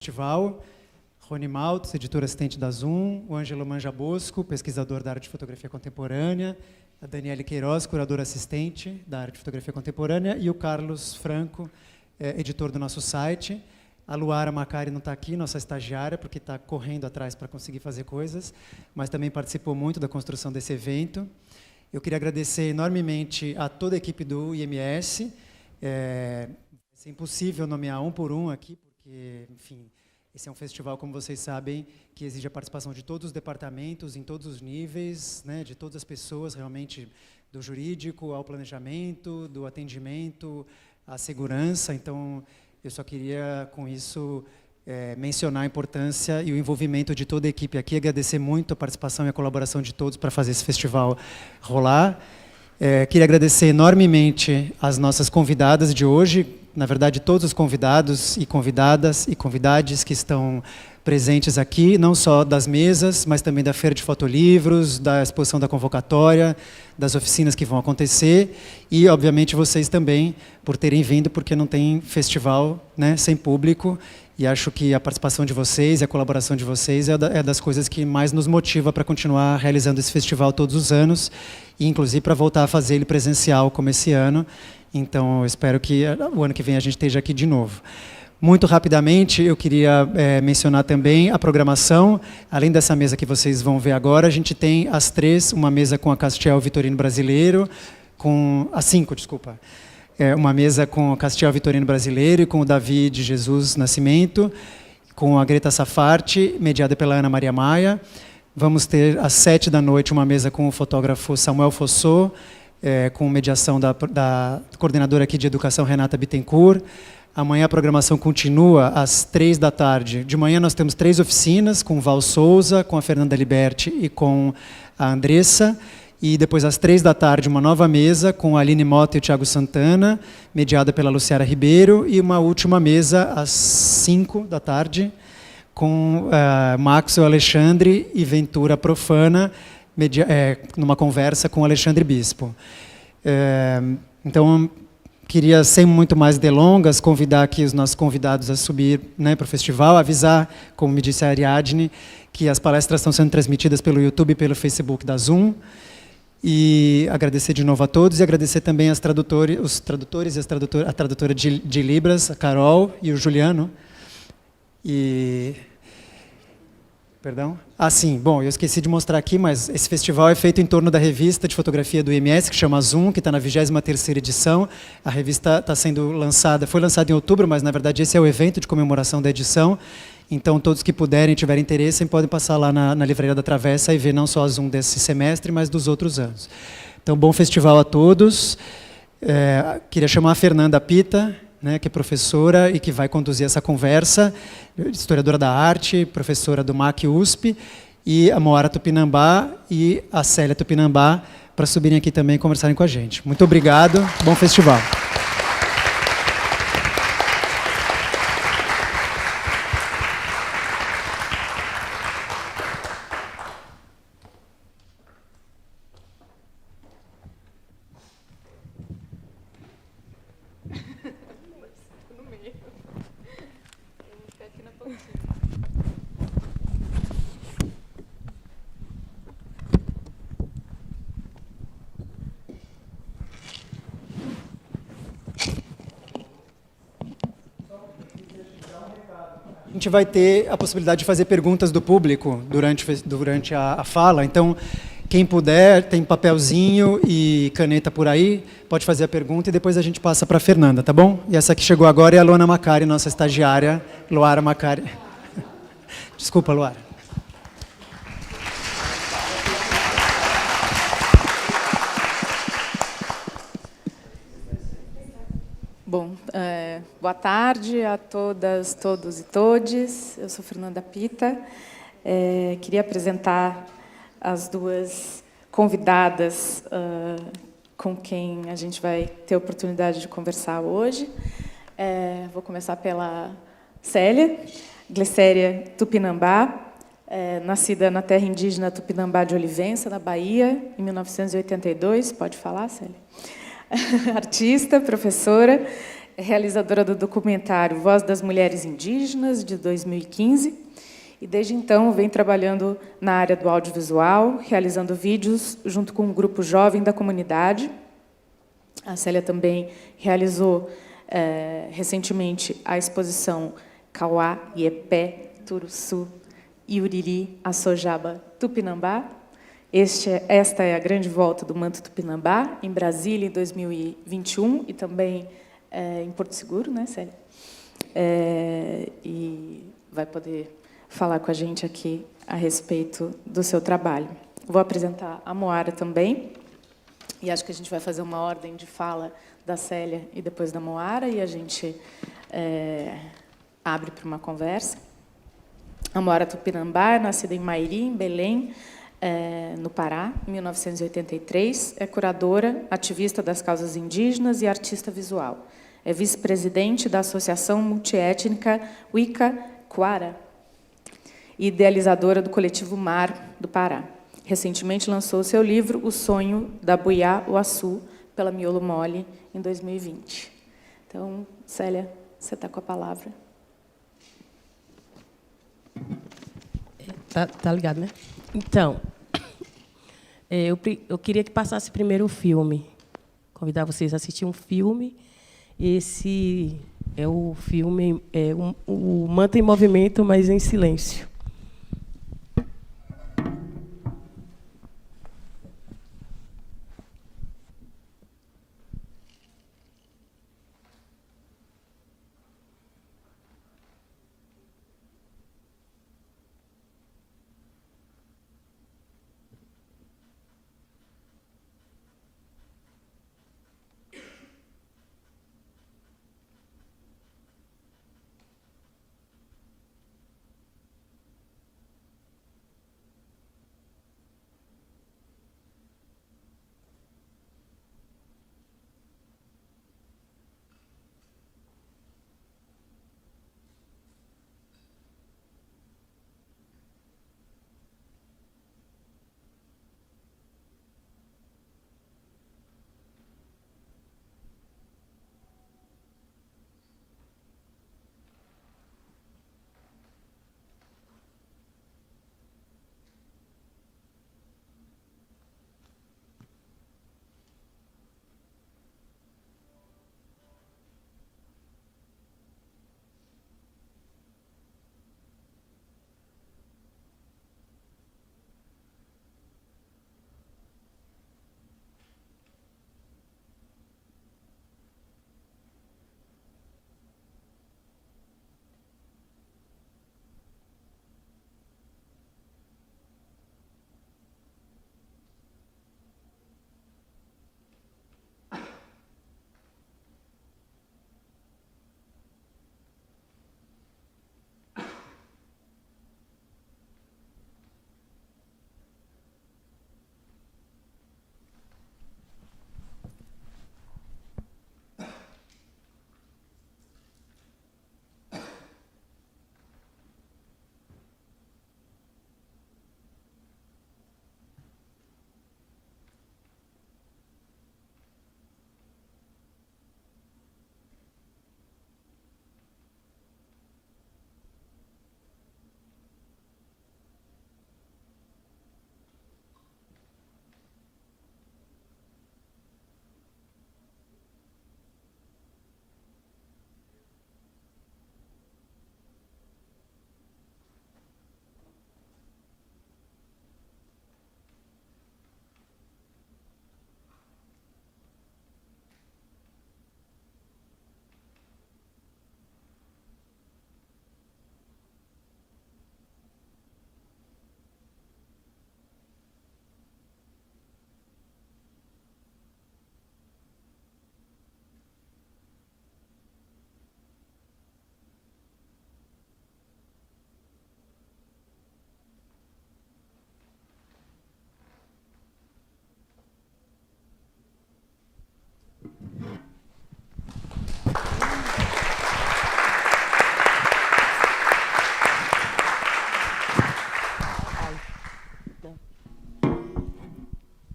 Festival, Rony Maltz, editor assistente da Zoom, o Ângelo Manja Bosco, pesquisador da área de fotografia contemporânea, a Daniele Queiroz, curadora assistente da área de fotografia contemporânea, e o Carlos Franco, editor do nosso site. A Luara Macari não está aqui, nossa estagiária, porque está correndo atrás para conseguir fazer coisas, mas também participou muito da construção desse evento. Eu queria agradecer enormemente a toda a equipe do IMS. É impossível nomear um por um aqui, porque, enfim, esse é um festival, como vocês sabem, que exige a participação de todos os departamentos, em todos os níveis, né, de todas as pessoas, realmente, do jurídico ao planejamento, do atendimento, à segurança. Então, eu só queria, com isso, mencionar a importância e o envolvimento de toda a equipe aqui, agradecer muito a participação e a colaboração de todos para fazer esse festival rolar. Queria agradecer enormemente as nossas convidadas de hoje, na verdade, todos os convidados e convidadas e convidades que estão presentes aqui, não só das mesas, mas também da Feira de Fotolivros, da exposição da convocatória, das oficinas que vão acontecer, e, obviamente, vocês também, por terem vindo, porque não tem festival, né, sem público, e acho que a participação de vocês e a colaboração de vocês é das coisas que mais nos motiva para continuar realizando esse festival todos os anos, e, inclusive, para voltar a fazer ele presencial, como esse ano. Então, eu espero que o ano que vem a gente esteja aqui de novo. Muito rapidamente, eu queria mencionar também a programação. Além dessa mesa que vocês vão ver agora, a gente tem às 3, uma mesa com a Castiel Vitorino Brasileiro, às 5, desculpa. Uma mesa com o Castiel Vitorino Brasileiro e com o Davi de Jesus Nascimento, com a Greta Safarte, mediada pela Ana Maria Maia. Vamos ter às 7 da noite uma mesa com o fotógrafo Samuel Fossô, com mediação da coordenadora aqui de educação, Renata Bittencourt. Amanhã a programação continua às 3 da tarde. De manhã nós temos 3 oficinas, com o Val Souza, com a Fernanda Liberti e com a Andressa. E depois, às 3 da tarde, uma nova mesa com a Aline Mota e o Thiago Santana, mediada pela Luciara Ribeiro. E uma última mesa às 5 da tarde, com Maxwell Alexandre e Ventura Profana, numa conversa com o Alexandre Bispo. Então, queria, sem muito mais delongas, convidar aqui os nossos convidados a subir, né, para o festival, avisar, como me disse a Ariadne, que as palestras estão sendo transmitidas pelo YouTube e pelo Facebook da Zoom. E agradecer de novo a todos, e agradecer também os tradutores e a tradutora de Libras, a Carol e o Juliano. Perdão? Sim, bom, eu esqueci de mostrar aqui, mas esse festival é feito em torno da revista de fotografia do IMS, que chama Zoom, que está na 23ª edição. A revista está sendo lançada, foi lançada em outubro, mas, na verdade, esse é o evento de comemoração da edição. Então, todos que puderem, tiverem interesse, podem passar lá na Livraria da Travessa e ver não só a Zoom desse semestre, mas dos outros anos. Então, bom festival a todos. Queria chamar a Fernanda Pita, né, que é professora e que vai conduzir essa conversa, historiadora da arte, professora do MAC USP, e a Moara Tupinambá e a Célia Tupinambá, para subirem aqui também e conversarem com a gente. Muito obrigado, bom festival. A gente vai ter a possibilidade de fazer perguntas do público durante a fala. Então, quem puder, tem papelzinho e caneta por aí, pode fazer a pergunta e depois a gente passa para a Fernanda, tá bom? E essa que chegou agora é a Luana Macari, nossa estagiária, Luara Macari. Desculpa, Luara. Bom, boa tarde a todas, todos e todes. Eu sou Fernanda Pita. Queria apresentar as duas convidadas com quem a gente vai ter a oportunidade de conversar hoje. Vou começar pela Célia Glicéria Tupinambá, nascida na terra indígena Tupinambá de Olivença, na Bahia, em 1982. Pode falar, Célia? Artista, professora, realizadora do documentário Voz das Mulheres Indígenas, de 2015, e desde então vem trabalhando na área do audiovisual, realizando vídeos junto com um grupo jovem da comunidade. A Célia também realizou recentemente a exposição Kauá, Iepé, Turuçu, Iuriri, Assojaba, Tupinambá. Esta é a grande volta do Manto Tupinambá, em Brasília, em 2021, e também em Porto Seguro, né, Célia? E vai poder falar com a gente aqui a respeito do seu trabalho. Vou apresentar a Moara também, e acho que a gente vai fazer uma ordem de fala da Célia e depois da Moara, e a gente abre para uma conversa. A Moara Tupinambá é nascida em Mairi, em Belém, no Pará, em 1983. É curadora, ativista das causas indígenas e artista visual. É vice-presidente da Associação Multiétnica Wicca Quara e idealizadora do Coletivo Mar do Pará. Recentemente lançou seu livro O Sonho da Buiá Uaçu, pela Miolo Mole, em 2020. Então, Célia, você está com a palavra. Tá ligado, né? Então, eu queria que passasse primeiro o filme. Convidar vocês a assistir um filme. Esse é o filme, o Manto em Movimento, mas em Silêncio.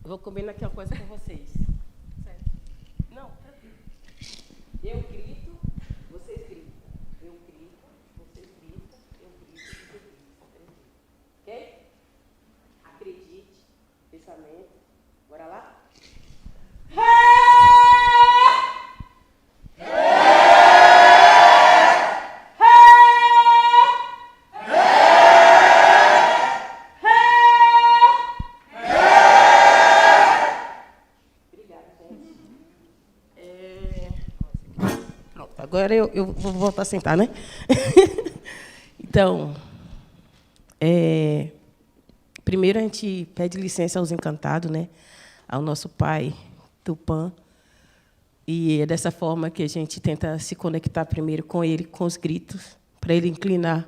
Vou combinar aqui uma coisa com vocês. Certo? Não, tranquilo. Eu grito agora eu vou voltar a sentar, né? Então, primeiro a gente pede licença aos encantados, né? Ao nosso pai, Tupã. E é dessa forma que a gente tenta se conectar primeiro com ele, com os gritos, para ele inclinar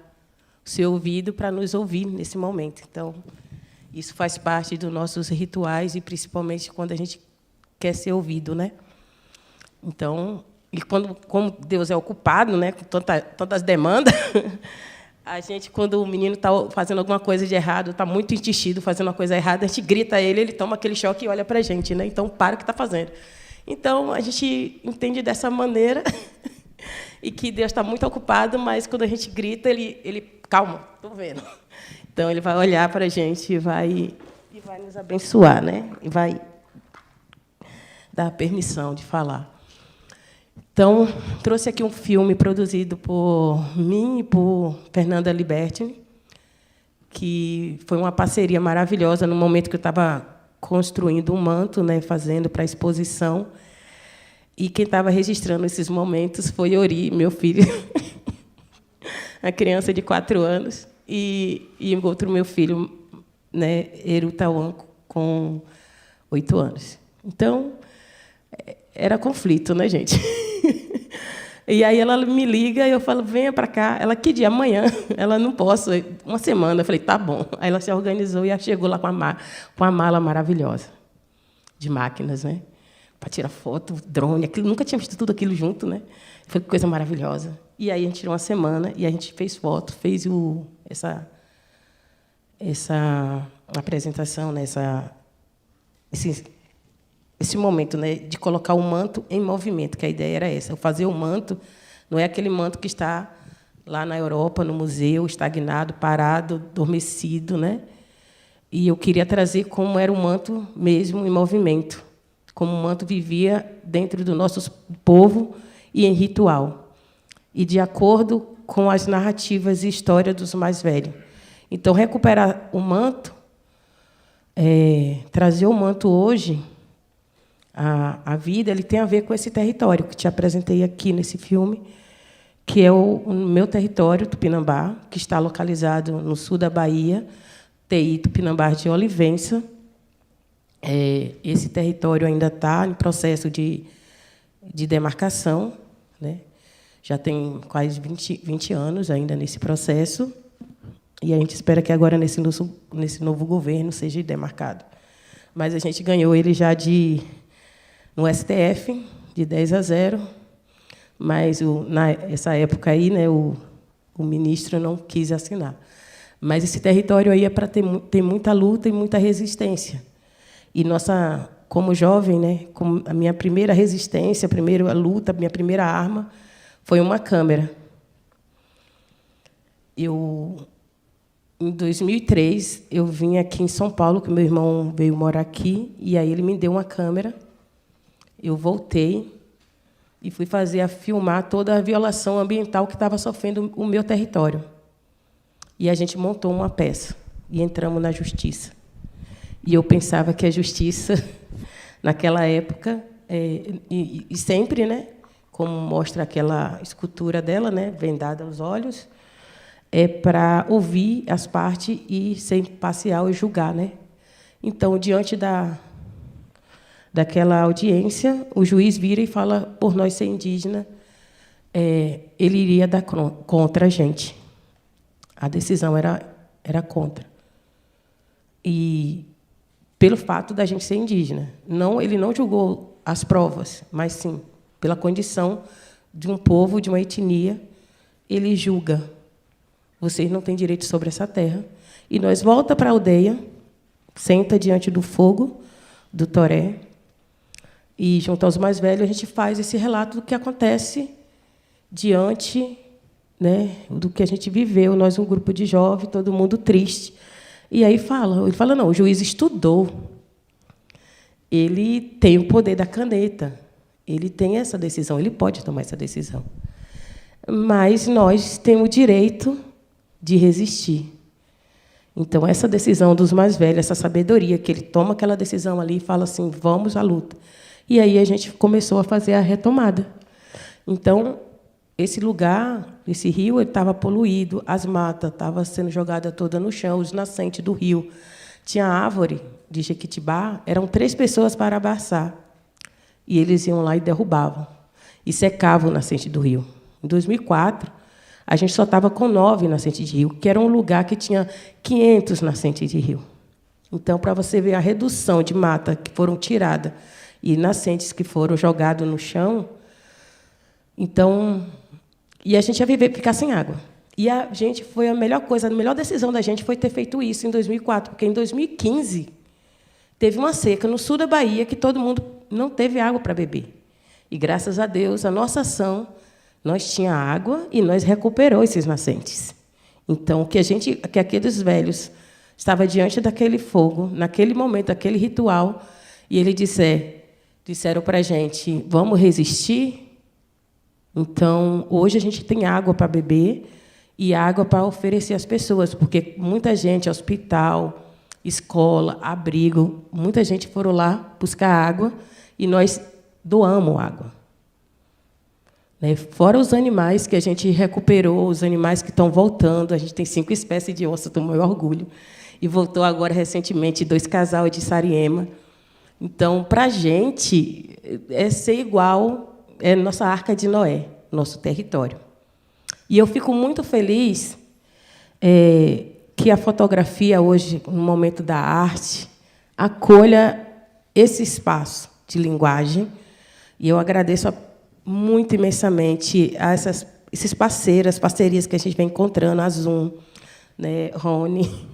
o seu ouvido para nos ouvir nesse momento. Então, isso faz parte dos nossos rituais, e principalmente quando a gente quer ser ouvido, né? Então, e como Deus é ocupado, né, com tantas demandas, a gente, quando o menino está fazendo alguma coisa de errado, está muito enchido, fazendo uma coisa errada, a gente grita a ele, ele toma aquele choque e olha para a gente, né? Então, para o que está fazendo. Então, a gente entende dessa maneira e que Deus está muito ocupado, mas, quando a gente grita, ele calma, estou vendo. Então, ele vai olhar para a gente e vai nos abençoar, né? E vai dar permissão de falar. Então, trouxe aqui um filme produzido por mim e por Fernanda Libertini, que foi uma parceria maravilhosa no momento que eu estava construindo um manto, né, fazendo para a exposição. E quem estava registrando esses momentos foi Ori, meu filho, a criança de 4 anos, e outro meu filho, né, Eru Tawan, com 8 anos. Então, era conflito, né, gente? E aí ela me liga e eu falo, venha para cá. Ela, que dia? Amanhã. Ela, não posso, uma semana. Eu falei, tá bom. Aí ela se organizou e ela chegou lá com a mala maravilhosa de máquinas, né? Para tirar foto, drone, aquilo, nunca tinha visto tudo aquilo junto, né? Foi coisa maravilhosa. E aí a gente tirou uma semana e a gente fez foto, fez essa apresentação, né? Esse momento, né, de colocar o manto em movimento, que a ideia era essa. Fazer o manto não é aquele manto que está lá na Europa, no museu, estagnado, parado, adormecido, né? E eu queria trazer como era o manto mesmo em movimento, como o manto vivia dentro do nosso povo e em ritual, e de acordo com as narrativas e histórias dos mais velhos. Então, recuperar o manto, trazer o manto hoje, a vida, ele tem a ver com esse território que te apresentei aqui nesse filme, que é o meu território, Tupinambá, que está localizado no sul da Bahia, TI Tupinambá de Olivença. Esse território ainda está em processo de demarcação, né? Já tem quase 20 anos ainda nesse processo, e a gente espera que agora, nesse novo governo, seja demarcado. Mas a gente ganhou ele já no STF, de 10-0, mas nessa época aí, né, o ministro não quis assinar. Mas esse território aí é para ter muita luta e muita resistência. E como jovem, né, como a minha primeira resistência, a primeira luta, a minha primeira arma foi uma câmera. Em 2003, eu vim aqui em São Paulo, que meu irmão veio morar aqui, e aí ele me deu uma câmera. Eu voltei e fui filmar toda a violação ambiental que estava sofrendo o meu território. E a gente montou uma peça e entramos na justiça. E eu pensava que a justiça, naquela época, e sempre, né, como mostra aquela escultura dela, né, vendada aos olhos, é para ouvir as partes e ser imparcial e julgar, né? Então, diante daquela audiência, o juiz vira e fala, por nós ser indígena, ele iria dar contra a gente. A decisão era contra. E pelo fato da gente ser indígena. Ele não julgou as provas, mas, sim, pela condição de um povo, de uma etnia, ele julga. Vocês não têm direito sobre essa terra. E nós volta para a aldeia, senta diante do fogo do toré, e, junto aos mais velhos, a gente faz esse relato do que acontece diante, né, do que a gente viveu. Nós, um grupo de jovens, todo mundo triste. E aí ele fala, não, o juiz estudou. Ele tem o poder da caneta. Ele tem essa decisão, ele pode tomar essa decisão. Mas nós temos o direito de resistir. Então, essa decisão dos mais velhos, essa sabedoria, que ele toma aquela decisão ali e fala assim, vamos à luta. E aí a gente começou a fazer a retomada. Então, esse lugar, esse rio, estava poluído, as matas estavam sendo jogadas toda no chão, os nascentes do rio. Tinha árvore de Jequitibá, eram 3 pessoas para abraçar. E eles iam lá e derrubavam. E secavam o nascente do rio. Em 2004, a gente só estava com 9 nascentes de rio, que era um lugar que tinha 500 nascentes de rio. Então, para você ver a redução de mata que foram tiradas e nascentes que foram jogados no chão, então, e a gente ia ficar sem água. E a gente foi a melhor coisa, a melhor decisão da gente foi ter feito isso em 2004, porque em 2015 teve uma seca no sul da Bahia que todo mundo não teve água para beber. E, graças a Deus, a nossa ação, nós tinha água e nós recuperou esses nascentes. Então, que aqueles velhos estavam diante daquele fogo, naquele momento, aquele ritual, e eles disseram para a gente, vamos resistir? Então, hoje a gente tem água para beber e água para oferecer às pessoas, porque muita gente, hospital, escola, abrigo, muita gente foram lá buscar água e nós doamos água. Fora os animais que a gente recuperou, os animais que estão voltando, a gente tem 5 espécies de onça, estou com o maior orgulho, e voltou agora, recentemente, 2 casais de Sariema. Então, para a gente, é ser igual, é nossa Arca de Noé, nosso território. E eu fico muito feliz que a fotografia, hoje, no momento da arte, acolha esse espaço de linguagem. E eu agradeço muito imensamente a esses parceiros, as parcerias que a gente vem encontrando, a Zoom, né, Rony,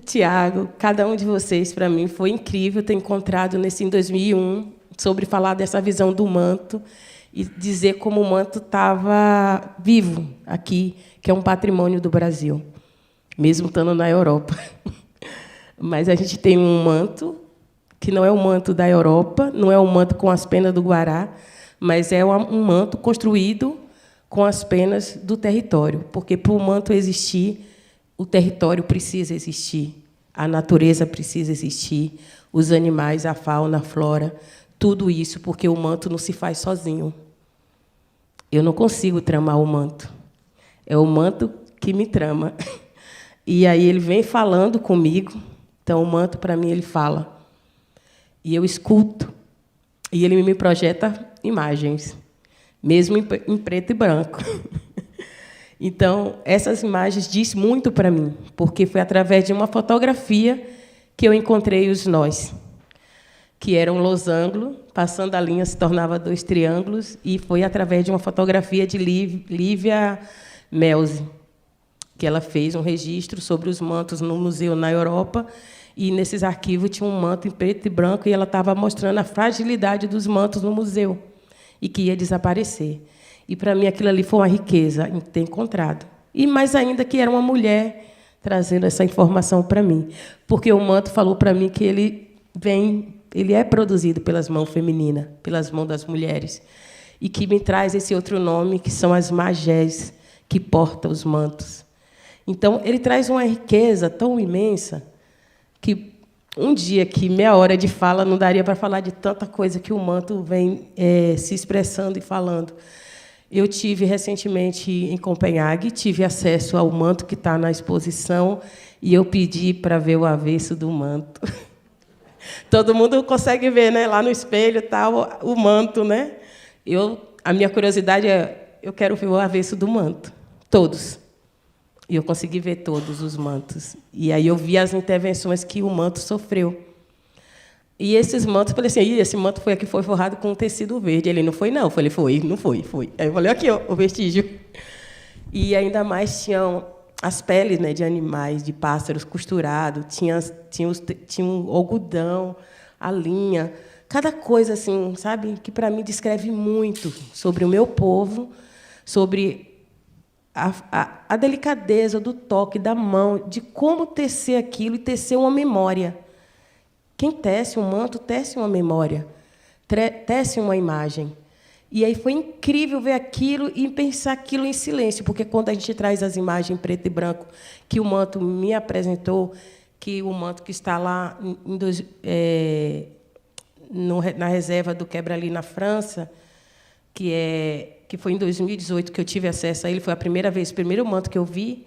Tiago, cada um de vocês, para mim, foi incrível ter encontrado nesse em 2001, sobre falar dessa visão do manto e dizer como o manto estava vivo aqui, que é um patrimônio do Brasil, mesmo estando na Europa. Mas a gente tem um manto que não é o manto da Europa, não é o manto com as penas do Guará, mas é um manto construído com as penas do território, porque, para o manto existir, o território precisa existir, a natureza precisa existir, os animais, a fauna, a flora, tudo isso, porque o manto não se faz sozinho. Eu não consigo tramar o manto. É o manto que me trama. E aí ele vem falando comigo, então o manto, para mim, ele fala. E eu escuto, e ele me projeta imagens, mesmo em preto e branco. Então, essas imagens dizem muito para mim, porque foi através de uma fotografia que eu encontrei os nós, que era um losango, passando a linha se tornava 2 triângulos, e foi através de uma fotografia de Lívia Melzi, que ela fez um registro sobre os mantos no museu na Europa, e nesses arquivos tinha um manto em preto e branco, e ela estava mostrando a fragilidade dos mantos no museu, e que ia desaparecer. E, para mim, aquilo ali foi uma riqueza em ter encontrado. E, mais ainda, que era uma mulher trazendo essa informação para mim. Porque o manto falou para mim que ele é produzido pelas mãos femininas, pelas mãos das mulheres. E que me traz esse outro nome, que são as magés, que portam os mantos. Então, ele traz uma riqueza tão imensa que um dia que meia hora de fala não daria para falar de tanta coisa que o manto vem se expressando e falando. Eu tive recentemente em Copenhague, tive acesso ao manto que está na exposição e eu pedi para ver o avesso do manto. Todo mundo consegue ver, né, lá no espelho tá o manto, né? A minha curiosidade eu quero ver o avesso do manto, todos. E eu consegui ver todos os mantos. E aí eu vi as intervenções que o manto sofreu. E esses mantos, eu falei assim, esse manto foi aqui, foi forrado com um tecido verde. Ele, não foi, não. Eu falei, foi, não foi, foi. Aí eu falei, aqui, ó, o vestígio. E ainda mais tinham as peles, né, de animais, de pássaros costurados, tinha um algodão, a linha, cada coisa assim, sabe, que para mim descreve muito sobre o meu povo, sobre a delicadeza do toque, da mão, de como tecer aquilo e tecer uma memória. Quem tece um manto, tece uma memória, tece uma imagem. E aí foi incrível ver aquilo e pensar aquilo em silêncio, porque quando a gente traz as imagens em preto e branco, que o manto me apresentou, que o manto que está lá na reserva do Quebra-Li, na França, que que foi em 2018 que eu tive acesso a ele, foi a primeira vez, o primeiro manto que eu vi,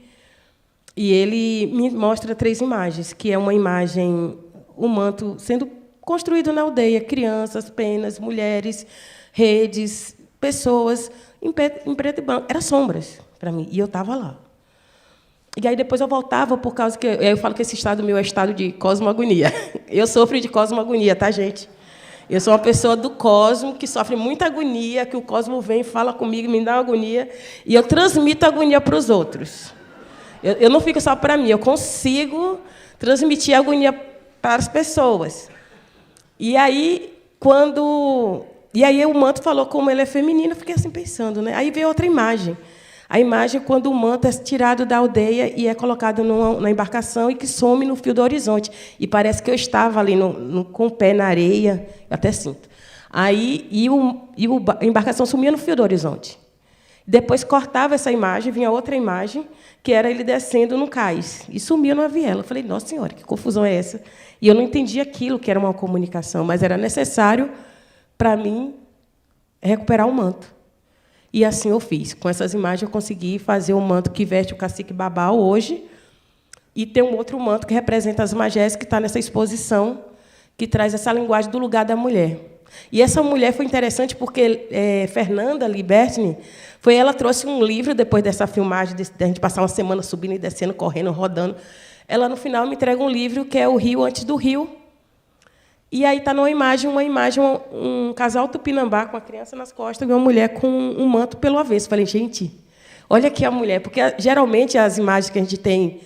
e ele me mostra 3 imagens, que é uma imagem, o manto sendo construído na aldeia, crianças, penas, mulheres, redes, pessoas, em preto e branco. Eram sombras para mim, e eu estava lá. E aí depois eu voltava, por causa que eu falo que esse estado meu é estado de cosmogonia. Eu sofro de cosmogonia, tá, gente? Eu sou uma pessoa do cosmo que sofre muita agonia, que o cosmo vem, fala comigo, me dá uma agonia, e eu transmito a agonia para os outros. Eu não fico só para mim, eu consigo transmitir a agonia para as pessoas. E aí, o manto falou como ele é feminino, eu fiquei assim pensando, né? Aí veio outra imagem. A imagem quando o manto é tirado da aldeia e é colocado na embarcação e que some no fio do horizonte. E parece que eu estava ali com o pé na areia, eu até sinto. Aí, a embarcação sumia no fio do horizonte. Depois cortava essa imagem, vinha outra imagem, que era ele descendo no cais, e sumia numa viela. Eu falei, nossa senhora, que confusão é essa? E eu não entendia aquilo, que era uma comunicação, mas era necessário, para mim, recuperar o manto. E assim eu fiz. Com essas imagens, eu consegui fazer o manto que veste o cacique Babau hoje, e tem um outro manto que representa as magés, que está nessa exposição, que traz essa linguagem do lugar da mulher. E essa mulher foi interessante porque Fernanda Libertini, ela trouxe um livro, depois dessa filmagem, de a gente passar uma semana subindo e descendo, correndo, rodando. Ela, no final, me entrega um livro que é O Rio Antes do Rio. E aí está uma imagem, um casal tupinambá com a criança nas costas e uma mulher com um manto pelo avesso. Falei, gente, olha aqui a mulher, porque geralmente as imagens que a gente tem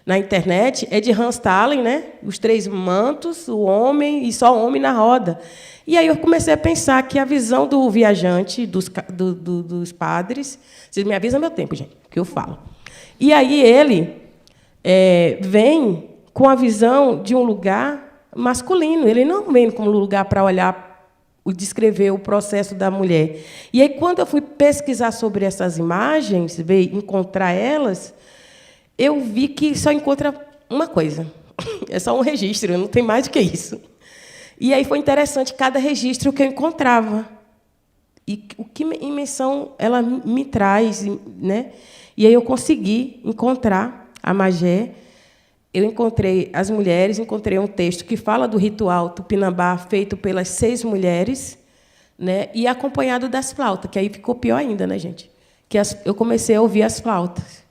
na internet é de Hans Thallen, né? Os 3 mantos, o homem e só o homem na roda. E aí eu comecei a pensar que a visão do viajante, dos padres, vocês me avisam meu tempo, gente, que eu falo. E aí ele vem com a visão de um lugar masculino. Ele não vem como lugar para olhar, descrever o processo da mulher. E aí, quando eu fui pesquisar sobre essas imagens, encontrar elas, eu vi que só encontra uma coisa. É só um registro, não tem mais do que isso. E aí foi interessante cada registro que eu encontrava. E o que menção ela me traz, né? E aí eu consegui encontrar a magé. Eu encontrei as mulheres, encontrei um texto que fala do ritual tupinambá feito pelas 6 mulheres, né, e acompanhado das flautas, que aí ficou pior ainda, né, gente? Eu comecei a ouvir as flautas.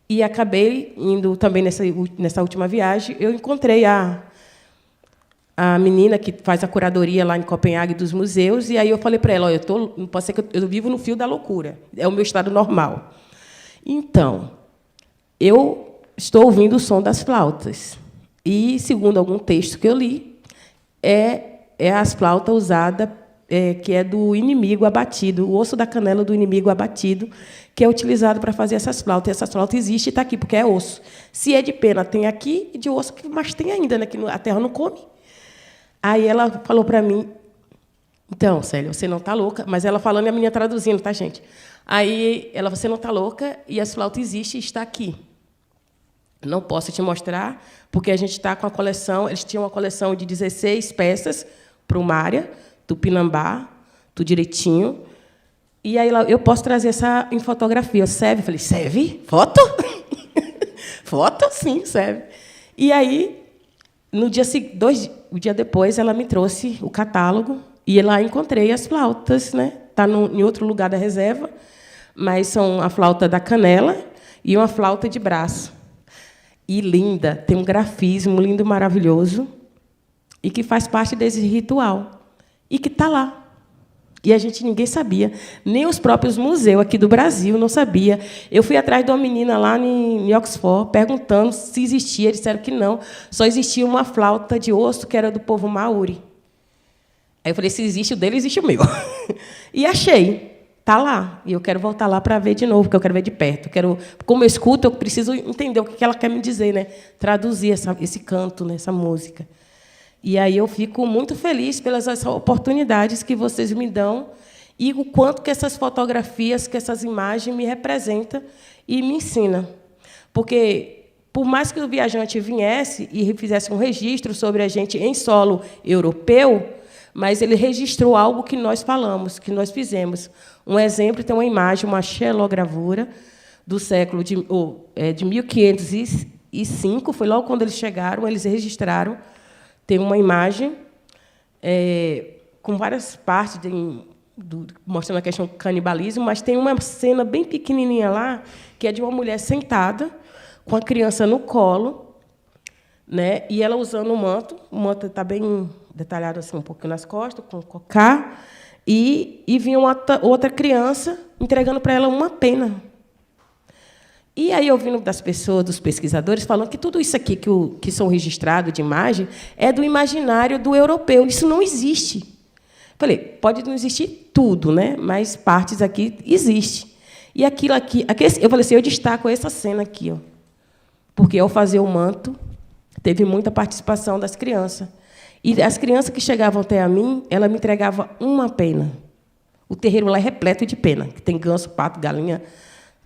E acabei indo também nessa última viagem, eu encontrei a menina que faz a curadoria lá em Copenhague dos museus, e aí eu falei para ela, olha, não pode ser que eu vivo no fio da loucura, é o meu estado normal. Então, eu estou ouvindo o som das flautas. E, segundo algum texto que eu li, é as flautas usadas, que é do inimigo abatido, o osso da canela do inimigo abatido, que é utilizado para fazer essas flautas. E essas flautas existem e está aqui, porque é osso. Se é de pena, tem aqui, e de osso, mas tem ainda, né, que a terra não come. Aí ela falou para mim, então, Célia, você não está louca, mas ela falando e a menina traduzindo, tá, gente? Aí ela, você não está louca, e as flautas existem e está aqui. Não posso te mostrar, porque a gente está com a coleção, eles tinham uma coleção de 16 peças para o Mária, tupinambá, tudo direitinho. E aí eu posso trazer essa em fotografia. Serve? Eu falei, serve? Foto? Foto? Sim, serve. E aí, no dia o dia depois, ela me trouxe o catálogo e lá encontrei as flautas, né? Está em outro lugar da reserva, mas são a flauta da canela e uma flauta de braço. E linda, tem um grafismo lindo, maravilhoso, e que faz parte desse ritual, e que está lá. E ninguém sabia, nem os próprios museus aqui do Brasil não sabia. Eu fui atrás de uma menina lá em Oxford, perguntando se existia, eles disseram que não, só existia uma flauta de osso, que era do povo Maori. Aí eu falei, se existe o dele, existe o meu. E achei. Está lá. E eu quero voltar lá para ver de novo, porque eu quero ver de perto. Como eu escuto, eu preciso entender o que ela quer me dizer, né? Traduzir esse canto, né? Essa música. E aí eu fico muito feliz pelas oportunidades que vocês me dão e o quanto que essas fotografias, que essas imagens me representam e me ensinam. Porque, por mais que o viajante viesse e fizesse um registro sobre a gente em solo europeu, mas ele registrou algo que nós falamos, que nós fizemos. Um exemplo, tem uma imagem, uma xilogravura do século de 1505, foi logo quando eles chegaram, eles registraram, tem uma imagem com várias partes mostrando a questão do canibalismo, mas tem uma cena bem pequenininha lá, que é de uma mulher sentada, com a criança no colo, né, e ela usando o manto está bem detalhado assim, um pouquinho nas costas, com cocá, e vinha outra criança entregando para ela uma pena. E aí, ouvindo das pessoas, dos pesquisadores, falando que tudo isso aqui que são registrados de imagem é do imaginário do europeu. Isso não existe. Falei, pode não existir tudo, né? Mas partes aqui existem. E aquilo aqui, eu falei assim, eu destaco essa cena aqui, ó, porque, ao fazer o manto, teve muita participação das crianças. E as crianças que chegavam até a mim, ela me entregava uma pena. O terreiro lá é repleto de pena, que tem ganso, pato, galinha,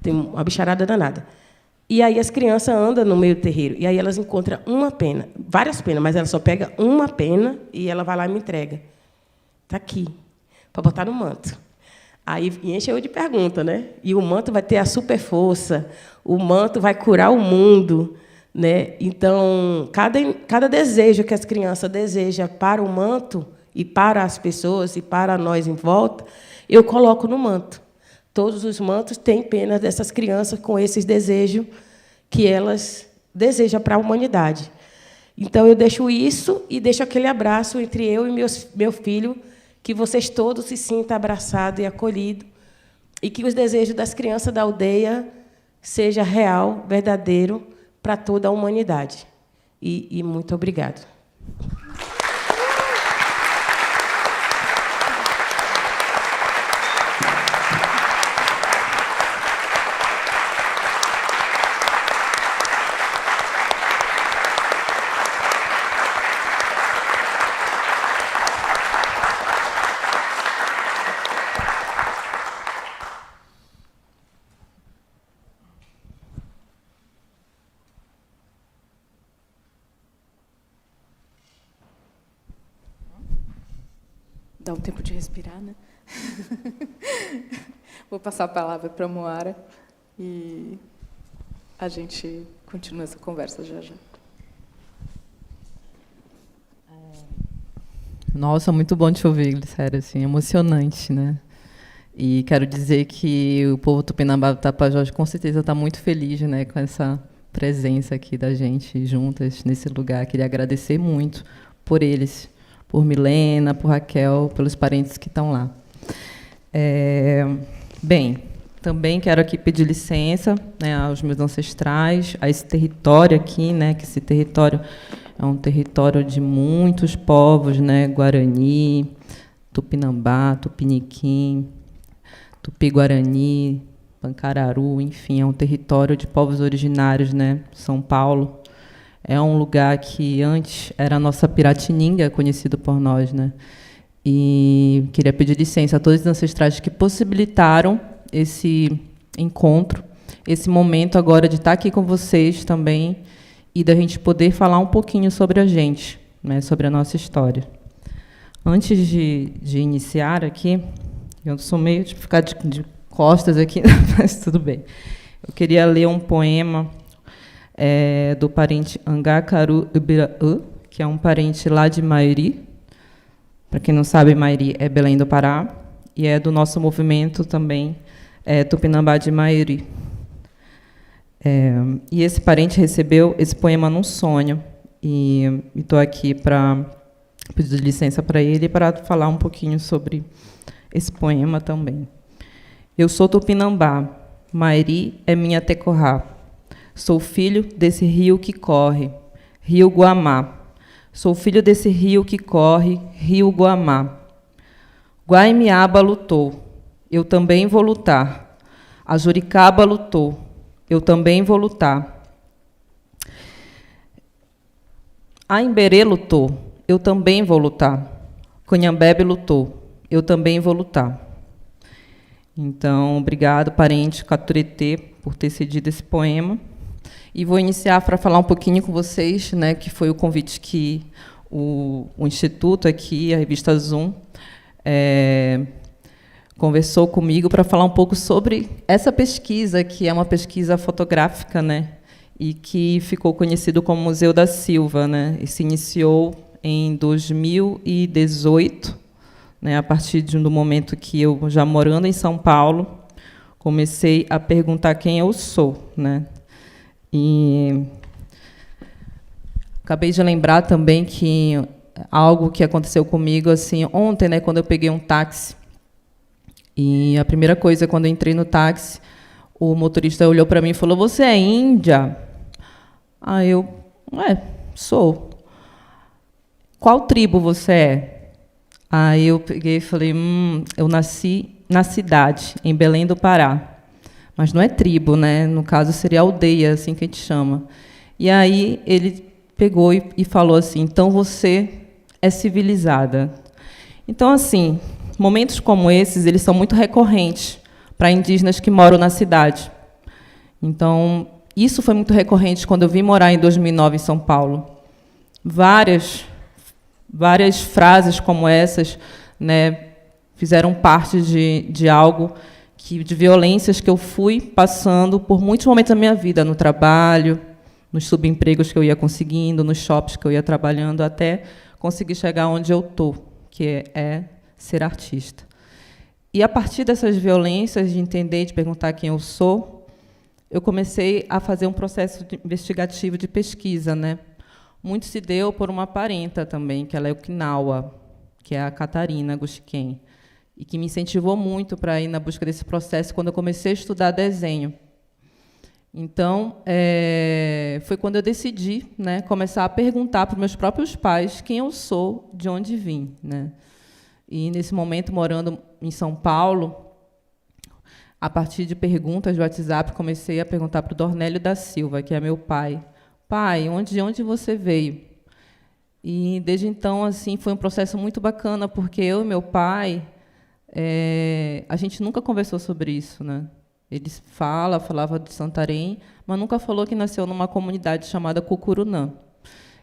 tem uma bicharada danada. E aí as crianças andam no meio do terreiro, e aí elas encontram uma pena, várias penas, mas ela só pega uma pena e ela vai lá e me entrega. Está aqui, para botar no manto. Aí enche eu de pergunta, né? E o manto vai ter a super força, o manto vai curar o mundo, né? Então, cada desejo que as crianças desejam para o manto, e para as pessoas, e para nós em volta, eu coloco no manto. Todos os mantos têm pena dessas crianças com esses desejos que elas desejam para a humanidade. Então, eu deixo isso e deixo aquele abraço entre eu e meu filho, que vocês todos se sintam abraçados e acolhidos, e que os desejos das crianças da aldeia seja real, verdadeiro, para toda a humanidade. E muito obrigado. Dá um tempo de respirar, né? Vou passar a palavra para a Moara e a gente continua essa conversa já já. Nossa, muito bom te ouvir, sério, assim, emocionante, né? E quero dizer que o povo Tupinambá do Tapajós com certeza está muito feliz, né, com essa presença aqui da gente juntas nesse lugar. Queria agradecer muito por eles, por Milena, por Raquel, pelos parentes que estão lá. Bem, também quero aqui pedir licença, né, aos meus ancestrais, a esse território aqui, né, que esse território é um território de muitos povos, né, Guarani, Tupinambá, Tupiniquim, Tupi-Guarani, Pancararu, enfim, é um território de povos originários, né, São Paulo. É um lugar que antes era a nossa Piratininga, conhecido por nós, né? E queria pedir licença a todos os ancestrais que possibilitaram esse encontro, esse momento agora de estar aqui com vocês também e da gente poder falar um pouquinho sobre a gente, né? Sobre a nossa história. Antes de iniciar aqui, eu sou meio de ficar de costas aqui, mas tudo bem. Eu queria ler um poema do parente Angacaru Ubiraú, que é um parente lá de Mairi. Para quem não sabe, Mairi é Belém do Pará, e é do nosso movimento também, Tupinambá de Mairi. E esse parente recebeu esse poema num sonho, e estou aqui para pedir licença para ele para falar um pouquinho sobre esse poema também. Eu sou Tupinambá, Mairi é minha tecorrá. Sou filho desse rio que corre, Rio Guamá. Sou filho desse rio que corre, Rio Guamá. Guaimiaba lutou, eu também vou lutar. A Juricaba lutou, eu também vou lutar. A Imberê lutou, eu também vou lutar. Cunhambebe lutou, eu também vou lutar. Então, obrigado, parente Caturetê, por ter cedido esse poema. E vou iniciar para falar um pouquinho com vocês, né, que foi o convite que o Instituto aqui, a revista Zoom, conversou comigo para falar um pouco sobre essa pesquisa, que é uma pesquisa fotográfica, né, e que ficou conhecido como Museu da Silva, né, e se iniciou em 2018, né, a partir do momento que eu, já morando em São Paulo, comecei a perguntar quem eu sou, né, e acabei de lembrar também que algo que aconteceu comigo assim ontem, né, quando eu peguei um táxi. E a primeira coisa, quando eu entrei no táxi, o motorista olhou para mim e falou: "Você é índia?" Aí eu, sou. "Qual tribo você é?" Aí eu peguei e falei: eu nasci na cidade, em Belém do Pará. Mas não é tribo, né? No caso, seria aldeia, assim que a gente chama. E aí ele pegou e falou assim: "Então você é civilizada." Então, assim, momentos como esses, eles são muito recorrentes para indígenas que moram na cidade. Então, isso foi muito recorrente quando eu vim morar em 2009 em São Paulo. Várias frases como essas, né, fizeram parte de algo, de violências que eu fui passando por muitos momentos da minha vida, no trabalho, nos subempregos que eu ia conseguindo, nos shops que eu ia trabalhando, até conseguir chegar onde eu estou, que é ser artista. E, a partir dessas violências, de entender, de perguntar quem eu sou, eu comecei a fazer um processo investigativo de pesquisa, né? Muito se deu por uma parenta também, que ela é Okinawa, que é a Catarina Guxiquem, e que me incentivou muito para ir na busca desse processo quando eu comecei a estudar desenho. Então, foi quando eu decidi, né, começar a perguntar para os meus próprios pais quem eu sou, de onde vim, né? E, nesse momento, morando em São Paulo, a partir de perguntas do WhatsApp, comecei a perguntar para o Dornélio da Silva, que é meu pai: "Pai, de onde você veio?" E, desde então, assim, foi um processo muito bacana, porque eu e meu pai, a gente nunca conversou sobre isso, né? Ele falava de Santarém, mas nunca falou que nasceu numa comunidade chamada Cucurunã.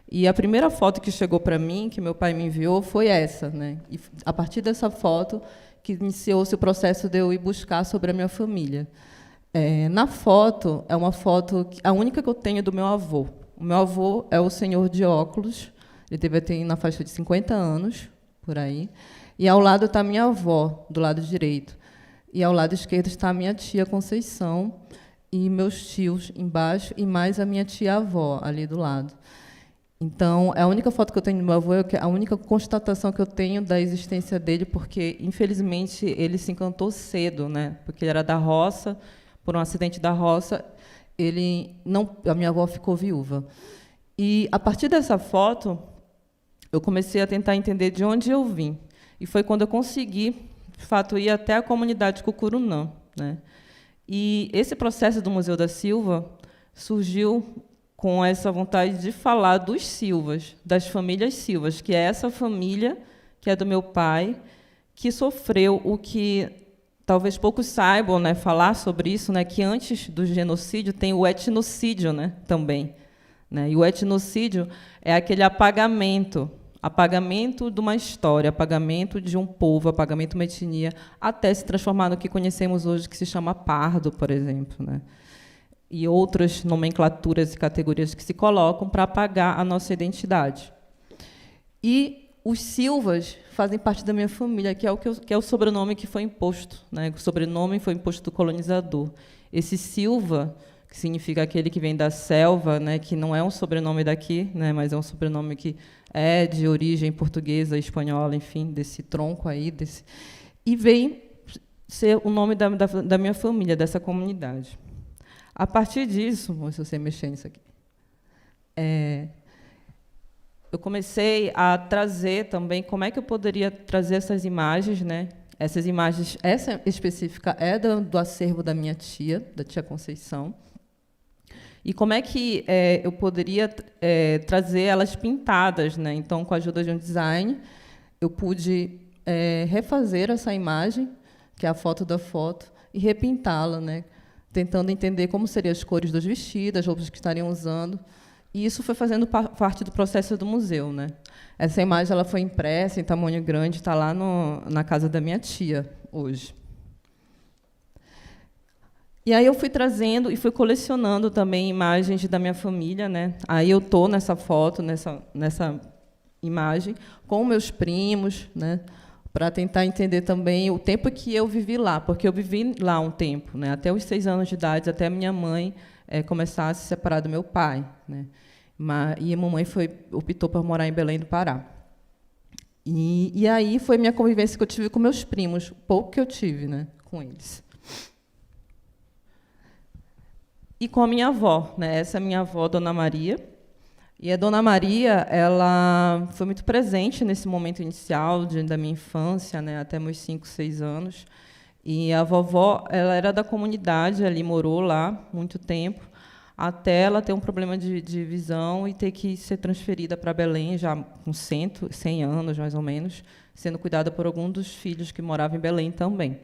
E a primeira foto que chegou para mim, que meu pai me enviou, foi essa, né? E, a partir dessa foto, que iniciou-se o processo de eu ir buscar sobre a minha família. Na foto, é uma foto, a única que eu tenho do meu avô. O meu avô é o senhor de óculos, ele deve ter na faixa de 50 anos, por aí, e ao lado está a minha avó, do lado direito. E ao lado esquerdo está a minha tia Conceição e meus tios embaixo, e mais a minha tia-avó ali do lado. Então, a única foto que eu tenho do meu avô é a única constatação que eu tenho da existência dele, porque, infelizmente, ele se encantou cedo, né? Porque ele era da roça, por um acidente da roça, a minha avó ficou viúva. E, a partir dessa foto, eu comecei a tentar entender de onde eu vim. E foi quando eu consegui, de fato, ir até a comunidade Cucurunã, né? E esse processo do Museu da Silva surgiu com essa vontade de falar dos Silvas, das famílias Silvas, que é essa família que é do meu pai, que sofreu o que talvez poucos saibam, né, falar sobre isso, né, que antes do genocídio tem o etnocídio, né, também, né? E o etnocídio é aquele apagamento de uma história, apagamento de um povo, apagamento de uma etnia, até se transformar no que conhecemos hoje, que se chama pardo, por exemplo, né? E outras nomenclaturas e categorias que se colocam para apagar a nossa identidade. E os Silvas fazem parte da minha família, que é o sobrenome que foi imposto, né? O sobrenome foi imposto do colonizador. Esse Silva, que significa aquele que vem da selva, né? Que não é um sobrenome daqui, né? Mas é um sobrenome que é de origem portuguesa, espanhola, enfim, desse tronco aí, e vem ser o nome da minha família, dessa comunidade. A partir disso, se você mexer nisso aqui, eu comecei a trazer também como é que eu poderia trazer essas imagens, né? Essas imagens, essa específica é do acervo da minha tia, da tia Conceição, e como é que eu poderia trazer elas pintadas, né? Então, com a ajuda de um design, eu pude refazer essa imagem, que é a foto da foto, e repintá-la, né? Tentando entender como seriam as cores dos vestidos, as roupas que estariam usando. E isso foi fazendo parte do processo do museu, né? Essa imagem ela foi impressa em tamanho grande, está lá na casa da minha tia hoje. E aí eu fui trazendo e fui colecionando também imagens da minha família, né? Aí eu estou nessa foto, nessa imagem, com meus primos, né? Para tentar entender também o tempo que eu vivi lá, porque eu vivi lá um tempo, né? Até os 6 anos de idade, até a minha mãe começar a se separar do meu pai, né? E a mamãe optou por morar em Belém do Pará. E aí foi a minha convivência que eu tive com meus primos, pouco que eu tive, né, com eles. E com a minha avó, né? Essa é a minha avó, Dona Maria. E a Dona Maria, ela foi muito presente nesse momento inicial da minha infância, né, até meus 5, 6 anos. E a vovó, ela era da comunidade, ali morou lá muito tempo, até ela ter um problema de visão e ter que ser transferida para Belém, já com 100 anos, mais ou menos, sendo cuidada por algum dos filhos que moravam em Belém também.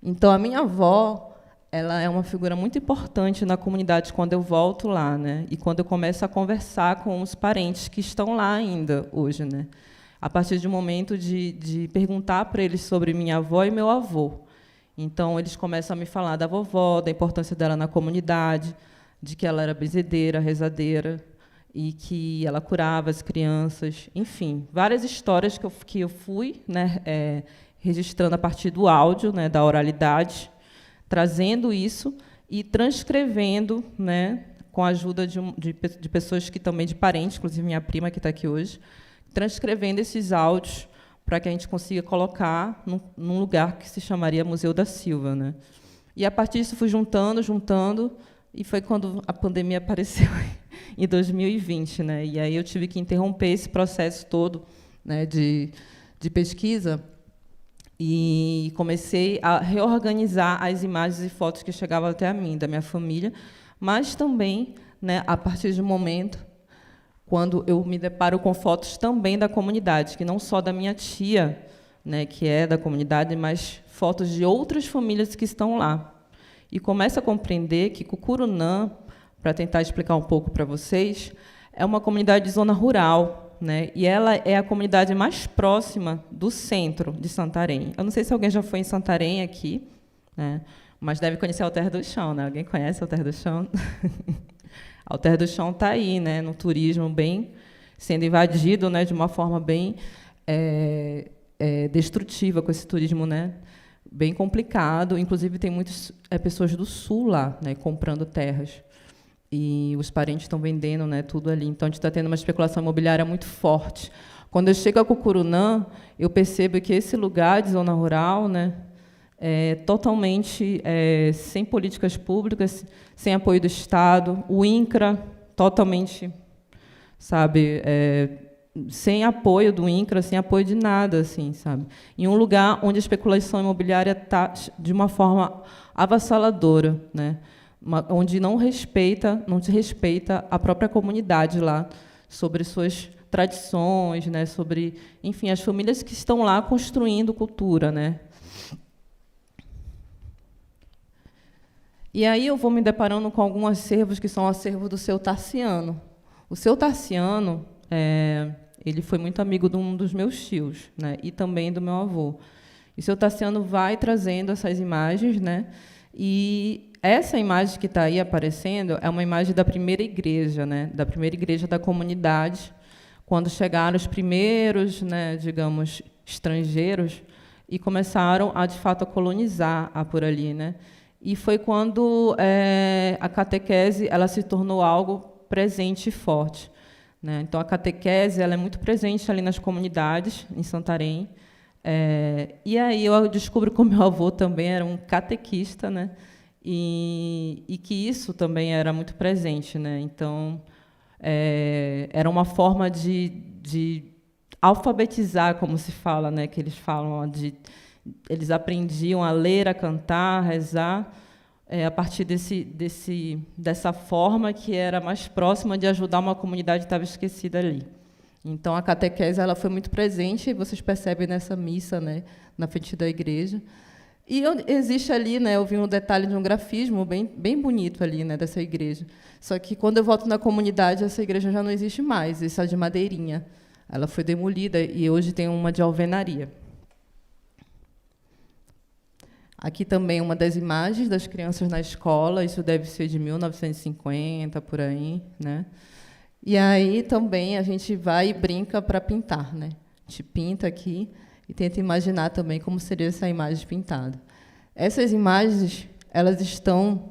Então, a minha avó, ela é uma figura muito importante na comunidade quando eu volto lá, né? E quando eu começo a conversar com os parentes que estão lá ainda hoje, né? A partir de um momento de perguntar para eles sobre minha avó e meu avô. Então, eles começam a me falar da vovó, da importância dela na comunidade, de que ela era benzedeira, rezadeira, e que ela curava as crianças. Enfim, várias histórias que eu fui, né, registrando a partir do áudio, né, da oralidade, trazendo isso e transcrevendo, né, com a ajuda de pessoas que também, de parentes, inclusive minha prima, que está aqui hoje, transcrevendo esses áudios para que a gente consiga colocar num lugar que se chamaria Museu da Silva, né? E, a partir disso, fui juntando, e foi quando a pandemia apareceu, em 2020. Né? E aí eu tive que interromper esse processo todo, né, de pesquisa, e comecei a reorganizar as imagens e fotos que chegavam até a mim, da minha família, mas também, né, a partir de um momento, quando eu me deparo com fotos também da comunidade, que não só da minha tia, né, que é da comunidade, mas fotos de outras famílias que estão lá. E começo a compreender que Cucurunã, para tentar explicar um pouco para vocês, é uma comunidade de zona rural, né? E ela é a comunidade mais próxima do centro de Santarém. Eu não sei se alguém já foi em Santarém aqui, né? Mas deve conhecer a Alter do Chão, né? Alguém conhece a Alter do Chão? A Alter do Chão está aí, né? No turismo bem sendo invadido, né? De uma forma bem destrutiva com esse turismo, né? Bem complicado. Inclusive tem muitas pessoas do sul lá, né? Comprando terras. E os parentes estão vendendo, né, tudo ali. Então, a gente está tendo uma especulação imobiliária muito forte. Quando eu chego a Cucurunã, eu percebo que esse lugar de zona rural, né, é totalmente sem políticas públicas, sem apoio do Estado. O INCRA, totalmente, sabe, sem apoio do INCRA, sem apoio de nada, assim, sabe. Em um lugar onde a especulação imobiliária está de uma forma avassaladora, né, onde não se respeita a própria comunidade lá, sobre suas tradições, né, sobre, enfim, as famílias que estão lá construindo cultura, né. E aí eu vou me deparando com alguns acervos que são acervos do seu Tarciano. O seu Tarciano, ele foi muito amigo de um dos meus tios, né, e também do meu avô. E o seu Tarciano vai trazendo essas imagens, né, e essa imagem que está aí aparecendo é uma imagem da primeira igreja, né, da primeira igreja da comunidade, quando chegaram os primeiros, né, digamos, estrangeiros, e começaram a, de fato, a colonizar por ali, né. E foi quando a catequese ela se tornou algo presente e forte, né. Então, a catequese ela é muito presente ali nas comunidades, em Santarém. E aí eu descubro que o meu avô também era um catequista, né, e que isso também era muito presente, né. Então, era uma forma de alfabetizar, como se fala, né, que eles falam, eles aprendiam a ler, a cantar, a rezar, a partir dessa forma que era mais próxima de ajudar uma comunidade que estava esquecida ali. Então, a catequese ela foi muito presente, e vocês percebem nessa missa, né, na frente da igreja. E existe ali, né, eu vi um detalhe de um grafismo bem bonito ali, né, dessa igreja. Só que, quando eu volto na comunidade, essa igreja já não existe mais, essa de madeirinha. Ela foi demolida e hoje tem uma de alvenaria. Aqui também uma das imagens das crianças na escola, isso deve ser de 1950, por aí, né? E aí também a gente vai e brinca para pintar, né? A gente pinta aqui e tenta imaginar também como seria essa imagem pintada. Essas imagens, elas estão,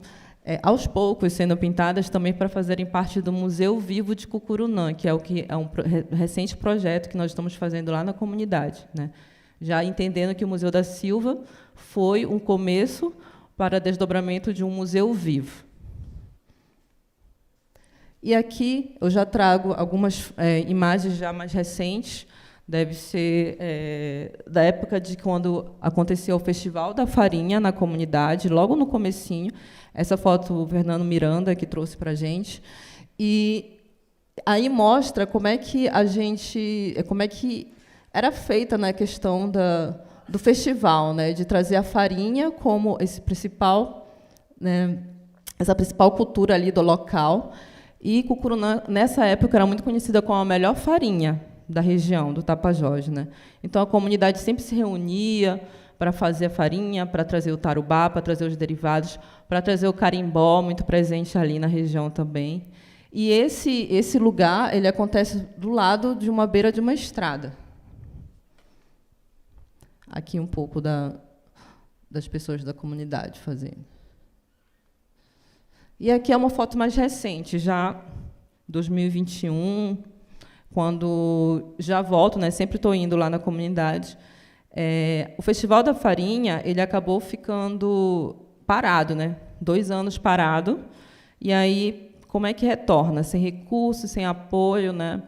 aos poucos, sendo pintadas também para fazerem parte do Museu Vivo de Cucurunã, que é um recente projeto que nós estamos fazendo lá na comunidade, né? Já entendendo que o Museu da Silva foi um começo para desdobramento de um museu vivo. E aqui eu já trago algumas imagens já mais recentes, deve ser da época de quando aconteceu o Festival da Farinha na comunidade, logo no comecinho. Essa foto o Fernando Miranda que trouxe para a gente. E aí mostra como é que era feita na questão do festival, né, de trazer a farinha como esse principal, né, essa principal cultura ali do local. E Cucurunã, nessa época, era muito conhecida como a melhor farinha da região, do Tapajós, né? Então, a comunidade sempre se reunia para fazer a farinha, para trazer o tarubá, para trazer os derivados, para trazer o carimbó, muito presente ali na região também. E esse lugar ele acontece do lado de uma beira de uma estrada. Aqui um pouco das pessoas da comunidade fazendo. E aqui é uma foto mais recente, já 2021, quando já volto, né, sempre estou indo lá na comunidade. O Festival da Farinha ele acabou ficando parado, né, 2 anos parado. E aí, como é que retorna? Sem recursos, sem apoio, né?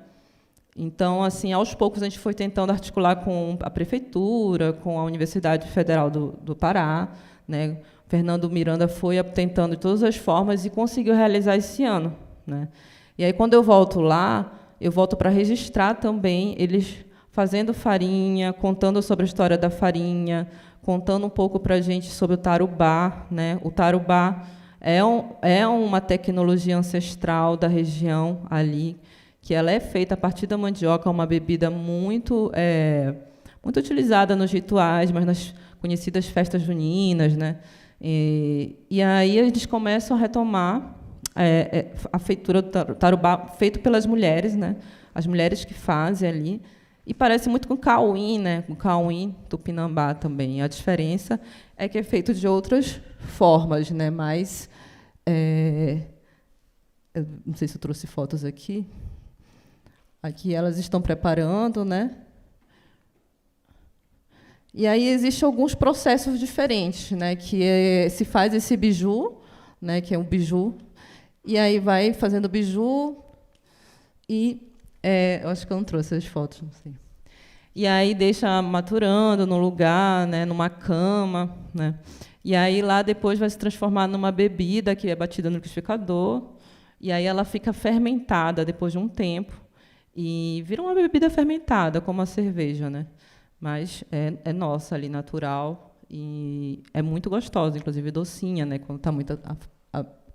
Então, assim, aos poucos, a gente foi tentando articular com a prefeitura, com a Universidade Federal do Pará, né? Fernando Miranda foi tentando de todas as formas e conseguiu realizar esse ano, né? E aí, quando eu volto lá, eu volto para registrar também eles fazendo farinha, contando sobre a história da farinha, contando um pouco para a gente sobre o tarubá, né? O tarubá é uma tecnologia ancestral da região ali, que ela é feita a partir da mandioca, uma bebida muito utilizada nos rituais, mas nas conhecidas festas juninas, né? E aí eles começam a retomar a feitura do tarubá feito pelas mulheres, né? As mulheres que fazem ali, e parece muito com cauim, né? Com cauim tupinambá também. A diferença é que é feito de outras formas, né? Mas não sei se eu trouxe fotos aqui. Aqui elas estão preparando, né? E aí existem alguns processos diferentes, né? Que se faz esse biju, né? Que é um biju, e aí vai fazendo biju e eu acho que eu não trouxe as fotos, não sei. E aí deixa maturando no lugar, né? Numa cama, né? E aí lá depois vai se transformar numa bebida que é batida no liquidificador, e aí ela fica fermentada depois de um tempo. E vira uma bebida fermentada, como a cerveja, né? Mas é nossa ali, natural, e é muito gostosa, inclusive docinha, né? Quando está muito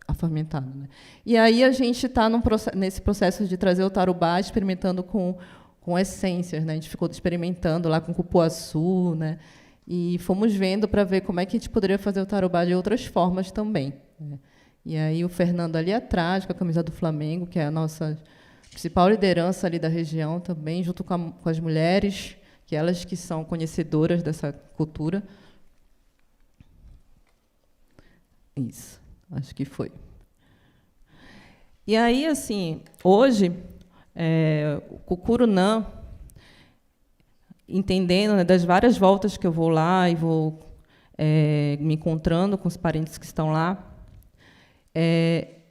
afermentado, né? E aí a gente está nesse processo de trazer o tarubá, experimentando com essências, né? A gente ficou experimentando lá com cupuaçu, né? E fomos vendo para ver como é que a gente poderia fazer o tarubá de outras formas também, né? E aí o Fernando ali atrás, com a camisa do Flamengo, que é a nossa principal liderança ali da região também, junto com as mulheres, que elas que são conhecedoras dessa cultura. Isso, acho que foi. E aí, assim, hoje, o Cucurunã, entendendo, né, das várias voltas que eu vou lá e vou me encontrando com os parentes que estão lá,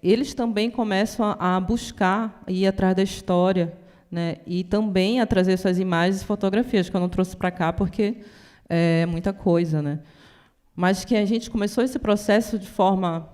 eles também começam a buscar, ir atrás da história, né, e também a trazer suas imagens e fotografias, que eu não trouxe para cá porque é muita coisa, né? Mas que a gente começou esse processo de forma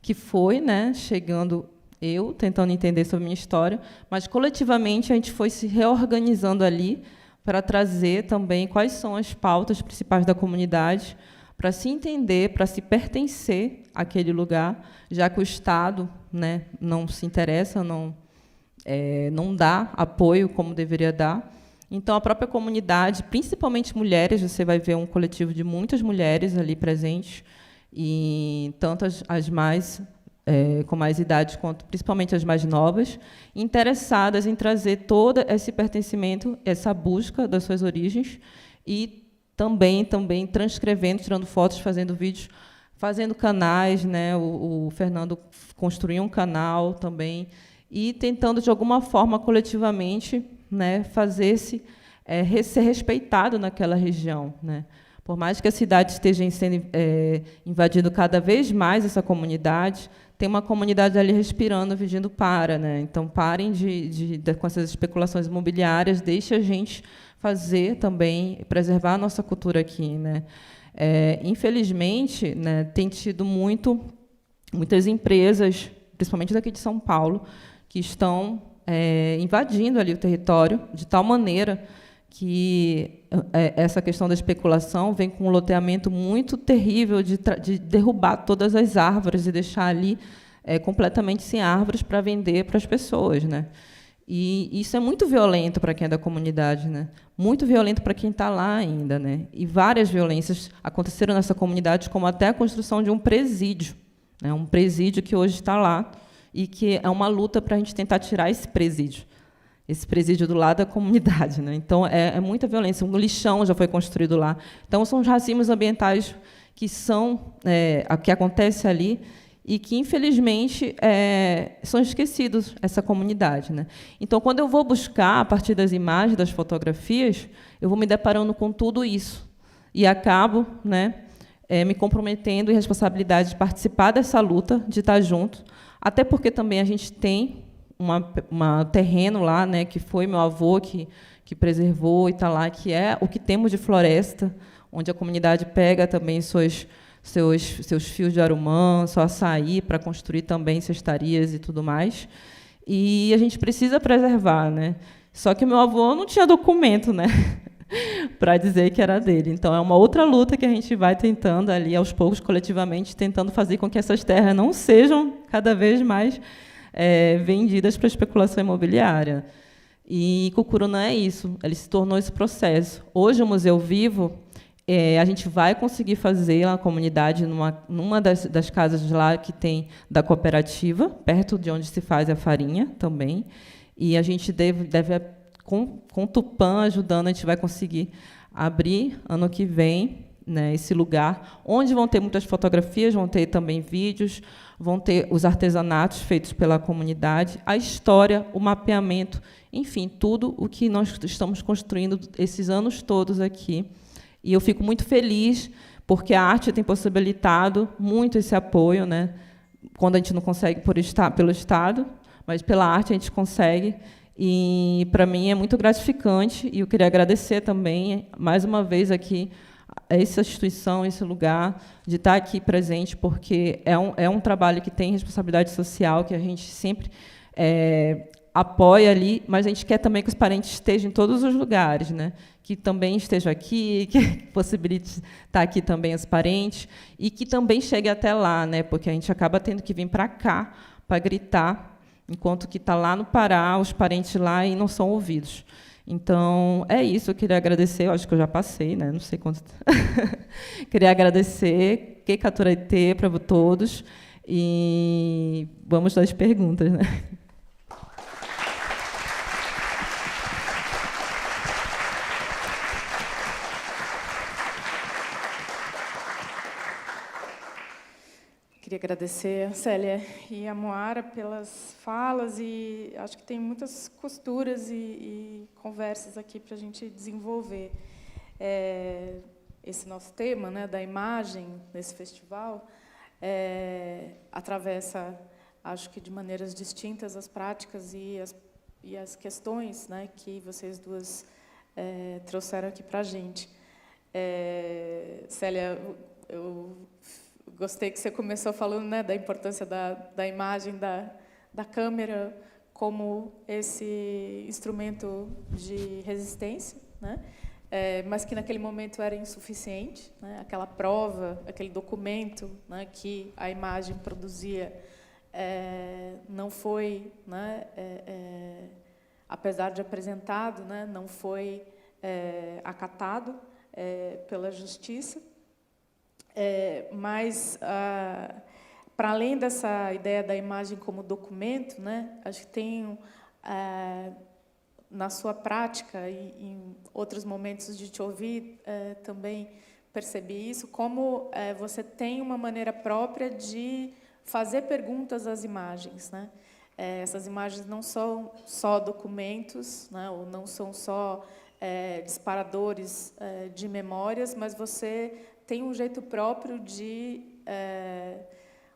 que foi, né, chegando eu, tentando entender sobre a minha história, mas, coletivamente, a gente foi se reorganizando ali para trazer também quais são as pautas principais da comunidade, para se entender, para se pertencer àquele lugar, já que o Estado, né, não se interessa, não dá apoio como deveria dar. Então, a própria comunidade, principalmente mulheres, você vai ver um coletivo de muitas mulheres ali presentes, e tanto as mais com mais idade, quanto principalmente as mais novas, interessadas em trazer todo esse pertencimento, essa busca das suas origens, e também transcrevendo, tirando fotos, fazendo vídeos, fazendo canais, né? O Fernando construiu um canal também, e tentando, de alguma forma, coletivamente, né, fazer-se ser respeitado naquela região, né? Por mais que a cidade esteja sendo invadindo cada vez mais essa comunidade, tem uma comunidade ali respirando, pedindo para, né? Então, parem com essas especulações imobiliárias, deixe a gente fazer também, preservar a nossa cultura aqui, né? Infelizmente, né, tem tido muitas empresas, principalmente daqui de São Paulo, que estão invadindo ali o território de tal maneira que essa questão da especulação vem com um loteamento muito terrível de derrubar todas as árvores e deixar ali completamente sem árvores para vender para as pessoas, né? E isso é muito violento para quem é da comunidade, né? Muito violento para quem está lá ainda, né? E várias violências aconteceram nessa comunidade, como até a construção de um presídio, né? Um presídio que hoje está lá e que é uma luta para a gente tentar tirar esse presídio do lado da comunidade, né? Então, é muita violência. Um lixão já foi construído lá. Então, são os racismos ambientais que que acontecem ali e que, infelizmente, são esquecidos, essa comunidade, né? Então, quando eu vou buscar, a partir das imagens, das fotografias, eu vou me deparando com tudo isso. E acabo, né, me comprometendo em responsabilidade de participar dessa luta, de estar junto, até porque também a gente tem um terreno lá, né, que foi meu avô que preservou e está lá, que é o que temos de floresta, onde a comunidade pega também seus fios de arumã, seu açaí, para construir também cestarias e tudo mais. E a gente precisa preservar, né? Só que meu avô não tinha documento, né, para dizer que era dele. Então, é uma outra luta que a gente vai tentando ali, aos poucos, coletivamente, tentando fazer com que essas terras não sejam cada vez mais vendidas para especulação imobiliária. E Cucuruna é isso, ele se tornou esse processo. Hoje, o Museu Vivo, a gente vai conseguir fazer na comunidade, numa das casas de lá que tem da cooperativa, perto de onde se faz a farinha também, e a gente deve com o Tupã ajudando, a gente vai conseguir abrir, ano que vem, né, esse lugar, onde vão ter muitas fotografias, vão ter também vídeos, vão ter os artesanatos feitos pela comunidade, a história, o mapeamento, enfim, tudo o que nós estamos construindo esses anos todos aqui. E eu fico muito feliz, porque a arte tem possibilitado muito esse apoio, né? Quando a gente não consegue pelo Estado, mas pela arte a gente consegue. E, para mim, é muito gratificante, e eu queria agradecer também, mais uma vez, aqui, essa instituição, esse lugar, de estar aqui presente, porque é um trabalho que tem responsabilidade social, que a gente sempre apoia ali, mas a gente quer também que os parentes estejam em todos os lugares, né? Que também estejam aqui, que possibilite estar aqui também os parentes, e que também chegue até lá, né? Porque a gente acaba tendo que vir para cá para gritar, enquanto que está lá no Pará, os parentes lá, e não são ouvidos. Então, é isso, eu queria agradecer, eu acho que eu já passei, né? Não sei quanto. Queria agradecer, que Caturaitê para todos, e vamos às perguntas, né? Queria agradecer a Célia e a Moara pelas falas, e acho que tem muitas costuras e conversas aqui para a gente desenvolver. Esse nosso tema, né, da imagem nesse festival atravessa, acho que de maneiras distintas, as práticas e as questões, né, que vocês duas trouxeram aqui para a gente. Célia, eu gostei que você começou falando, né, da importância da imagem, da câmera como esse instrumento de resistência, né? mas que naquele momento era insuficiente, né? Aquela prova, aquele documento, né, que a imagem produzia não foi, né, apesar de apresentado, né, não foi acatado pela justiça. Mas, para além dessa ideia da imagem como documento, né, acho que tem, na sua prática e em outros momentos de te ouvir, também percebi isso, como você tem uma maneira própria de fazer perguntas às imagens, né? Essas imagens não são só documentos, né, ou não são só disparadores de memórias, mas você tem um jeito próprio de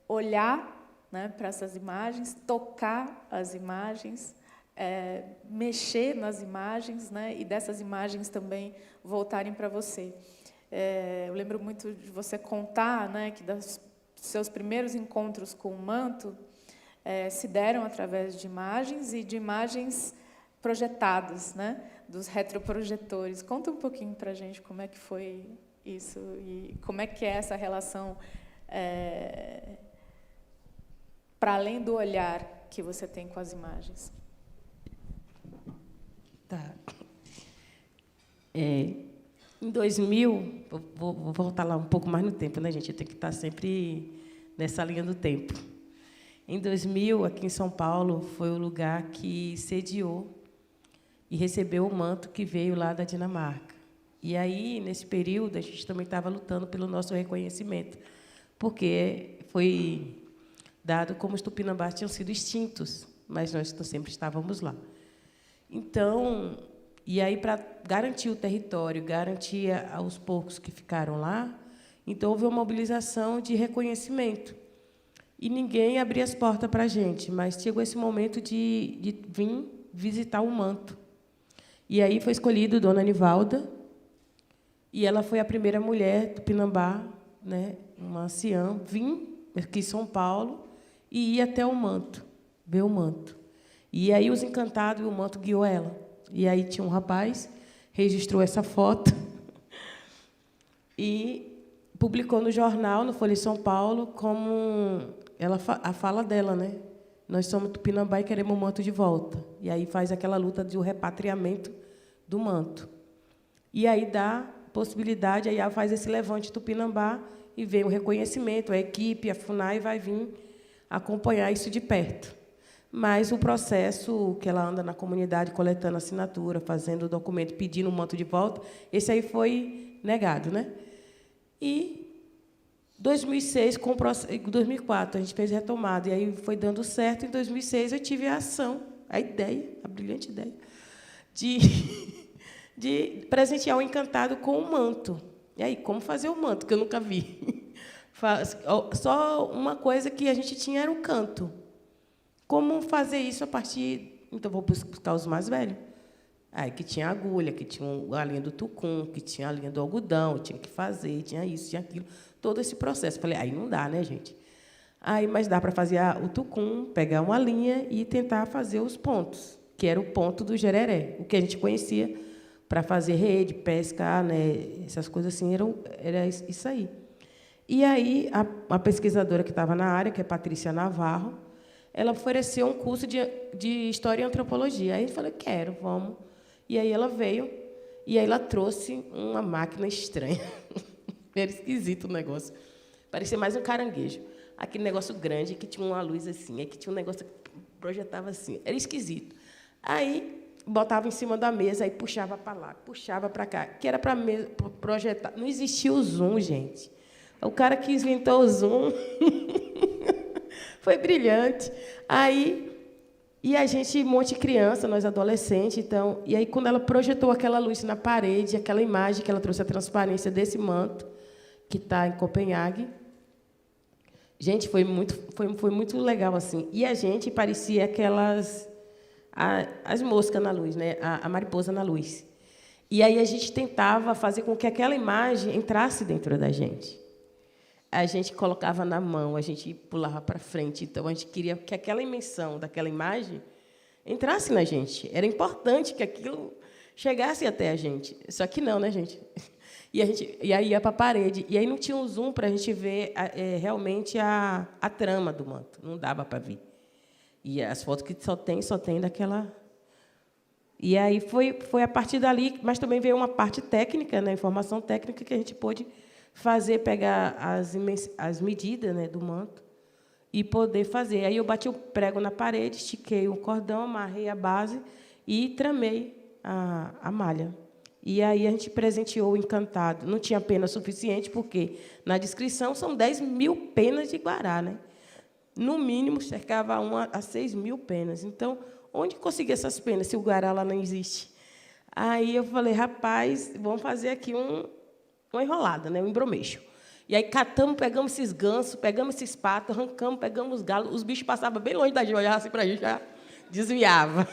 olhar, né, para essas imagens, tocar as imagens, mexer nas imagens, né, e dessas imagens também voltarem para você. Eu lembro muito de você contar, né, que dos seus primeiros encontros com o manto se deram através de imagens e de imagens projetadas, né, dos retroprojetores. Conta um pouquinho para a gente como é que foi isso e como é que é essa relação para além do olhar que você tem com as imagens. Tá. Em 2000, vou voltar lá um pouco mais no tempo, né, gente? Eu tenho que estar sempre nessa linha do tempo. Em 2000, aqui em São Paulo, foi o lugar que sediou e recebeu o manto que veio lá da Dinamarca. E aí, nesse período, a gente também estava lutando pelo nosso reconhecimento, porque foi dado como os tupinambás tinham sido extintos, mas nós sempre estávamos lá. Então, e aí, para garantir o território, garantir aos poucos que ficaram lá, então houve uma mobilização de reconhecimento. E ninguém abria as portas para a gente, mas chegou esse momento de vir visitar o manto. E aí foi escolhido Dona Anivalda, e ela foi a primeira mulher tupinambá, né, uma anciã, vir aqui em São Paulo e ir até o manto, ver o manto. E aí os encantados e o manto guiou ela. E aí tinha um rapaz, registrou essa foto e publicou no jornal, no Folha de São Paulo, como a fala dela, né? Nós somos tupinambá e queremos o manto de volta. E aí faz aquela luta de o repatriamento do manto. E aí dá possibilidade, aí ela faz esse levante tupinambá e vem o reconhecimento, a equipe, a FUNAI vai vir acompanhar isso de perto. Mas o processo que ela anda na comunidade coletando assinatura, fazendo o documento, pedindo o manto de volta, esse aí foi negado, né? E 2006, 2004, a gente fez retomada, e aí foi dando certo. Em 2006, eu tive a ação, a brilhante ideia, de presentear o encantado com o manto. E aí, como fazer o manto, que eu nunca vi? Só uma coisa que a gente tinha era o canto. Como fazer isso a partir... Então, vou buscar os mais velhos. Aí, que tinha agulha, que tinha a linha do tucum, que tinha a linha do algodão, tinha que fazer, tinha isso, tinha aquilo. Todo esse processo. Falei, aí não dá, né, gente? Aí, mas dá para fazer o tucum, pegar uma linha e tentar fazer os pontos, que era o ponto do jereré, o que a gente conhecia para fazer rede, pescar, né, essas coisas assim, era isso aí. E aí, a pesquisadora que estava na área, que é Patrícia Navarro, ela ofereceu um curso de História e Antropologia. Aí eu falei, quero, vamos. E aí ela veio, e aí ela trouxe uma máquina estranha. Era esquisito o negócio. Parecia mais um caranguejo. Aquele negócio grande, que tinha uma luz assim, que tinha um negócio que projetava assim. Era esquisito. Aí, botava em cima da mesa, aí puxava para lá, puxava para cá, que era para projetar. Não existia o zoom, gente. O cara que inventou o zoom foi brilhante. Aí, e a gente, um monte de criança, nós adolescentes, então, e aí quando ela projetou aquela luz na parede, aquela imagem que ela trouxe a transparência desse manto, que está em Copenhague, gente, foi muito legal assim. E a gente parecia aquelas as moscas na luz, né? A mariposa na luz. E aí a gente tentava fazer com que aquela imagem entrasse dentro da gente. A gente colocava na mão, a gente pulava para frente. Então, a gente queria que aquela imensão daquela imagem entrasse na gente. Era importante que aquilo chegasse até a gente. Só que não, né, gente? E aí ia para a parede. E aí não tinha um zoom para a gente ver realmente a trama do manto. Não dava para ver. E as fotos que só tem daquela... E aí foi a partir dali, mas também veio uma parte técnica, né, informação técnica, que a gente pôde pegar as medidas, né, do manto e poder fazer. Aí eu bati o prego na parede, estiquei o cordão, amarrei a base e tramei a malha. E aí a gente presenteou o encantado. Não tinha pena suficiente, porque na descrição são 10.000 penas de Guará, né? No mínimo, cercava 6.000 penas. Então, onde conseguir essas penas, se o Guará lá não existe? Aí eu falei, rapaz, vamos fazer aqui uma enrolada, né? Um embromeixo. E aí catamos, pegamos esses gansos, pegamos esses patos, arrancamos, pegamos os galos. Os bichos passavam bem longe da gente, olhavam assim para a gente, já desviava.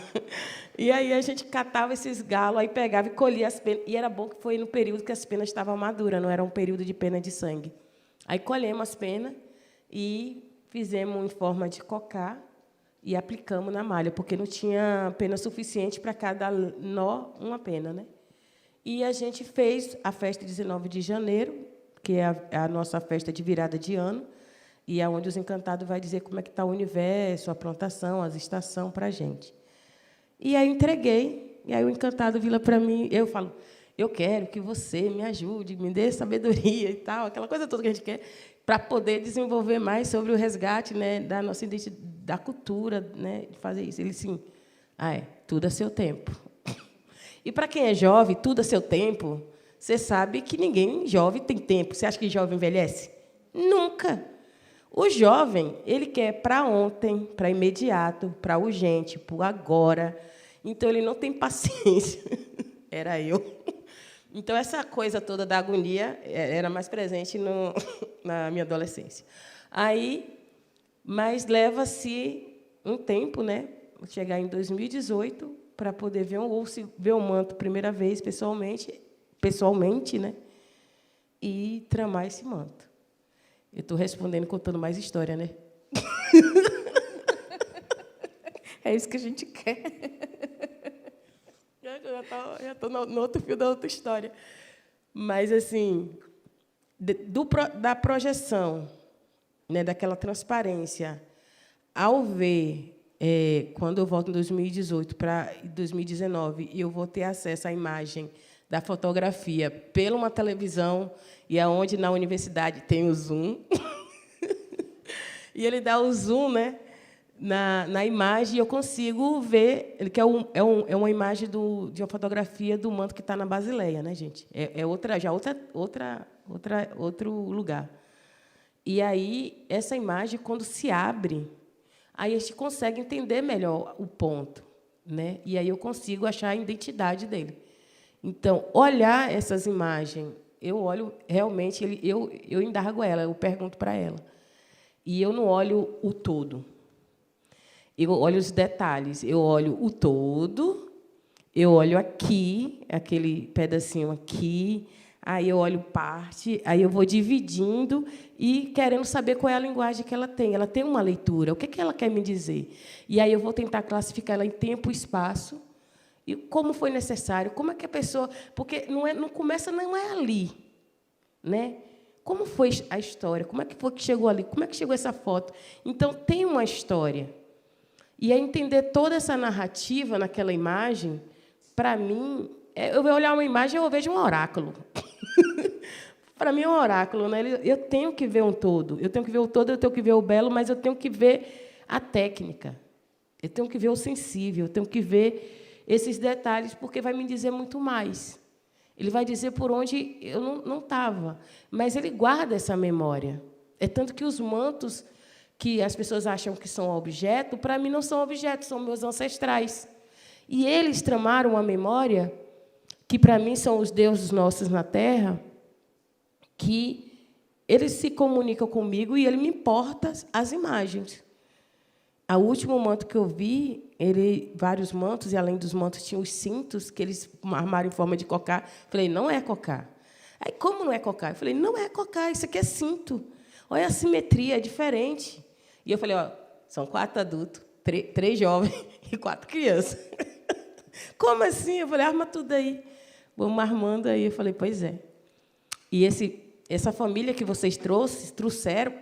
E aí a gente catava esses galos, aí pegava e colhia as penas. E era bom que foi no período que as penas estavam maduras, não era um período de pena de sangue. Aí colhemos as penas e fizemos em forma de cocá e aplicamos na malha, porque não tinha pena suficiente para cada nó, uma pena, né? E a gente fez a festa 19 de janeiro, que é a nossa festa de virada de ano, e é onde os encantados vai dizer como é que está o universo, a plantação, as estações para a gente. E aí entreguei, e aí o encantado vira para mim, eu falo, eu quero que você me ajude, me dê sabedoria e tal, aquela coisa toda que a gente quer, para poder desenvolver mais sobre o resgate, né, da nossa identidade, da cultura, né, de fazer isso. Ele, sim, tudo a seu tempo. E, para quem é jovem, tudo a seu tempo, você sabe que ninguém jovem tem tempo. Você acha que jovem envelhece? Nunca. O jovem, ele quer para ontem, para imediato, para urgente, para agora. Então, ele não tem paciência. Era eu. Então, essa coisa toda da agonia era mais presente na minha adolescência. Mas leva-se um tempo, né? Chegar em 2018 para poder ver o manto primeira vez pessoalmente, né? E tramar esse manto. Eu estou respondendo, contando mais história, né? É isso que a gente quer. Já estou no outro fio da outra história. Mas, assim, da projeção, né, daquela transparência, ao ver, quando eu volto em 2018 para 2019, e eu vou ter acesso à imagem da fotografia pela uma televisão, e aonde na universidade tem o zoom, e ele dá o zoom, né, na imagem, e eu consigo ver, que é uma imagem de uma fotografia do manto que está na Basileia, né, gente? Outro lugar. E aí, essa imagem, quando se abre, aí a gente consegue entender melhor o ponto, né? E aí eu consigo achar a identidade dele. Então, olhar essas imagens, eu olho realmente, eu indago ela, eu pergunto para ela. E eu não olho o todo. Eu olho os detalhes. Eu olho o todo, eu olho aqui, aquele pedacinho aqui, aí eu olho parte, aí eu vou dividindo e querendo saber qual é a linguagem que ela tem. Ela tem uma leitura, o que ela quer me dizer? E aí eu vou tentar classificar ela em tempo e espaço, e como foi necessário, como é que a pessoa... Porque não começa, não é ali, né? Como foi a história? Como é que foi que chegou ali? Como é que chegou essa foto? Então, tem uma história. E aí, entender toda essa narrativa naquela imagem, para mim, eu vou olhar uma imagem e eu vejo um oráculo. Para mim, é um oráculo, né? Eu tenho que ver um todo. Eu tenho que ver o todo, eu tenho que ver o belo, mas eu tenho que ver a técnica. Eu tenho que ver o sensível, eu tenho que ver esses detalhes, porque vai me dizer muito mais. Ele vai dizer por onde eu não estava, mas ele guarda essa memória. É tanto que os mantos que as pessoas acham que são objeto, para mim não são objetos, são meus ancestrais. E eles tramaram uma memória, que para mim são os deuses nossos na Terra, que eles se comunicam comigo e ele me importa as imagens. O último manto que eu vi, vários mantos, e além dos mantos tinha os cintos que eles armaram em forma de cocá. Falei, não é cocá. Aí, como não é cocá? Eu falei, não é cocá, isso aqui é cinto. Olha a simetria, é diferente. E eu falei, são 4 adultos, 3 jovens e 4 crianças. Como assim? Eu falei, arma tudo aí. Vamos armando aí. Eu falei, pois é. E essa família que vocês trouxeram,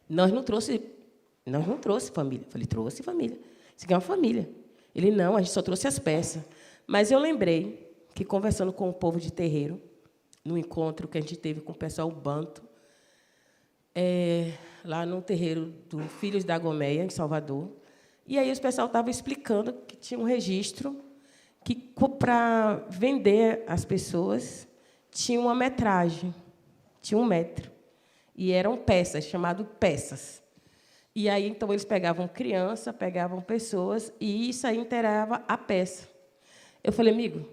nós não trouxe família. Eu falei, trouxe família. Isso aqui é uma família. Ele, não, a gente só trouxe as peças. Mas eu lembrei que, conversando com o povo de terreiro, no encontro que a gente teve com o pessoal banto, lá no terreiro do Filhos da Gomeia, em Salvador, e aí o pessoal estava explicando que tinha um registro que, para vender às pessoas, tinha uma metragem, tinha 1 metro. E eram peças, chamado peças. E aí, então, eles pegavam criança, pegavam pessoas, e isso aí inteirava a peça. Eu falei, amigo,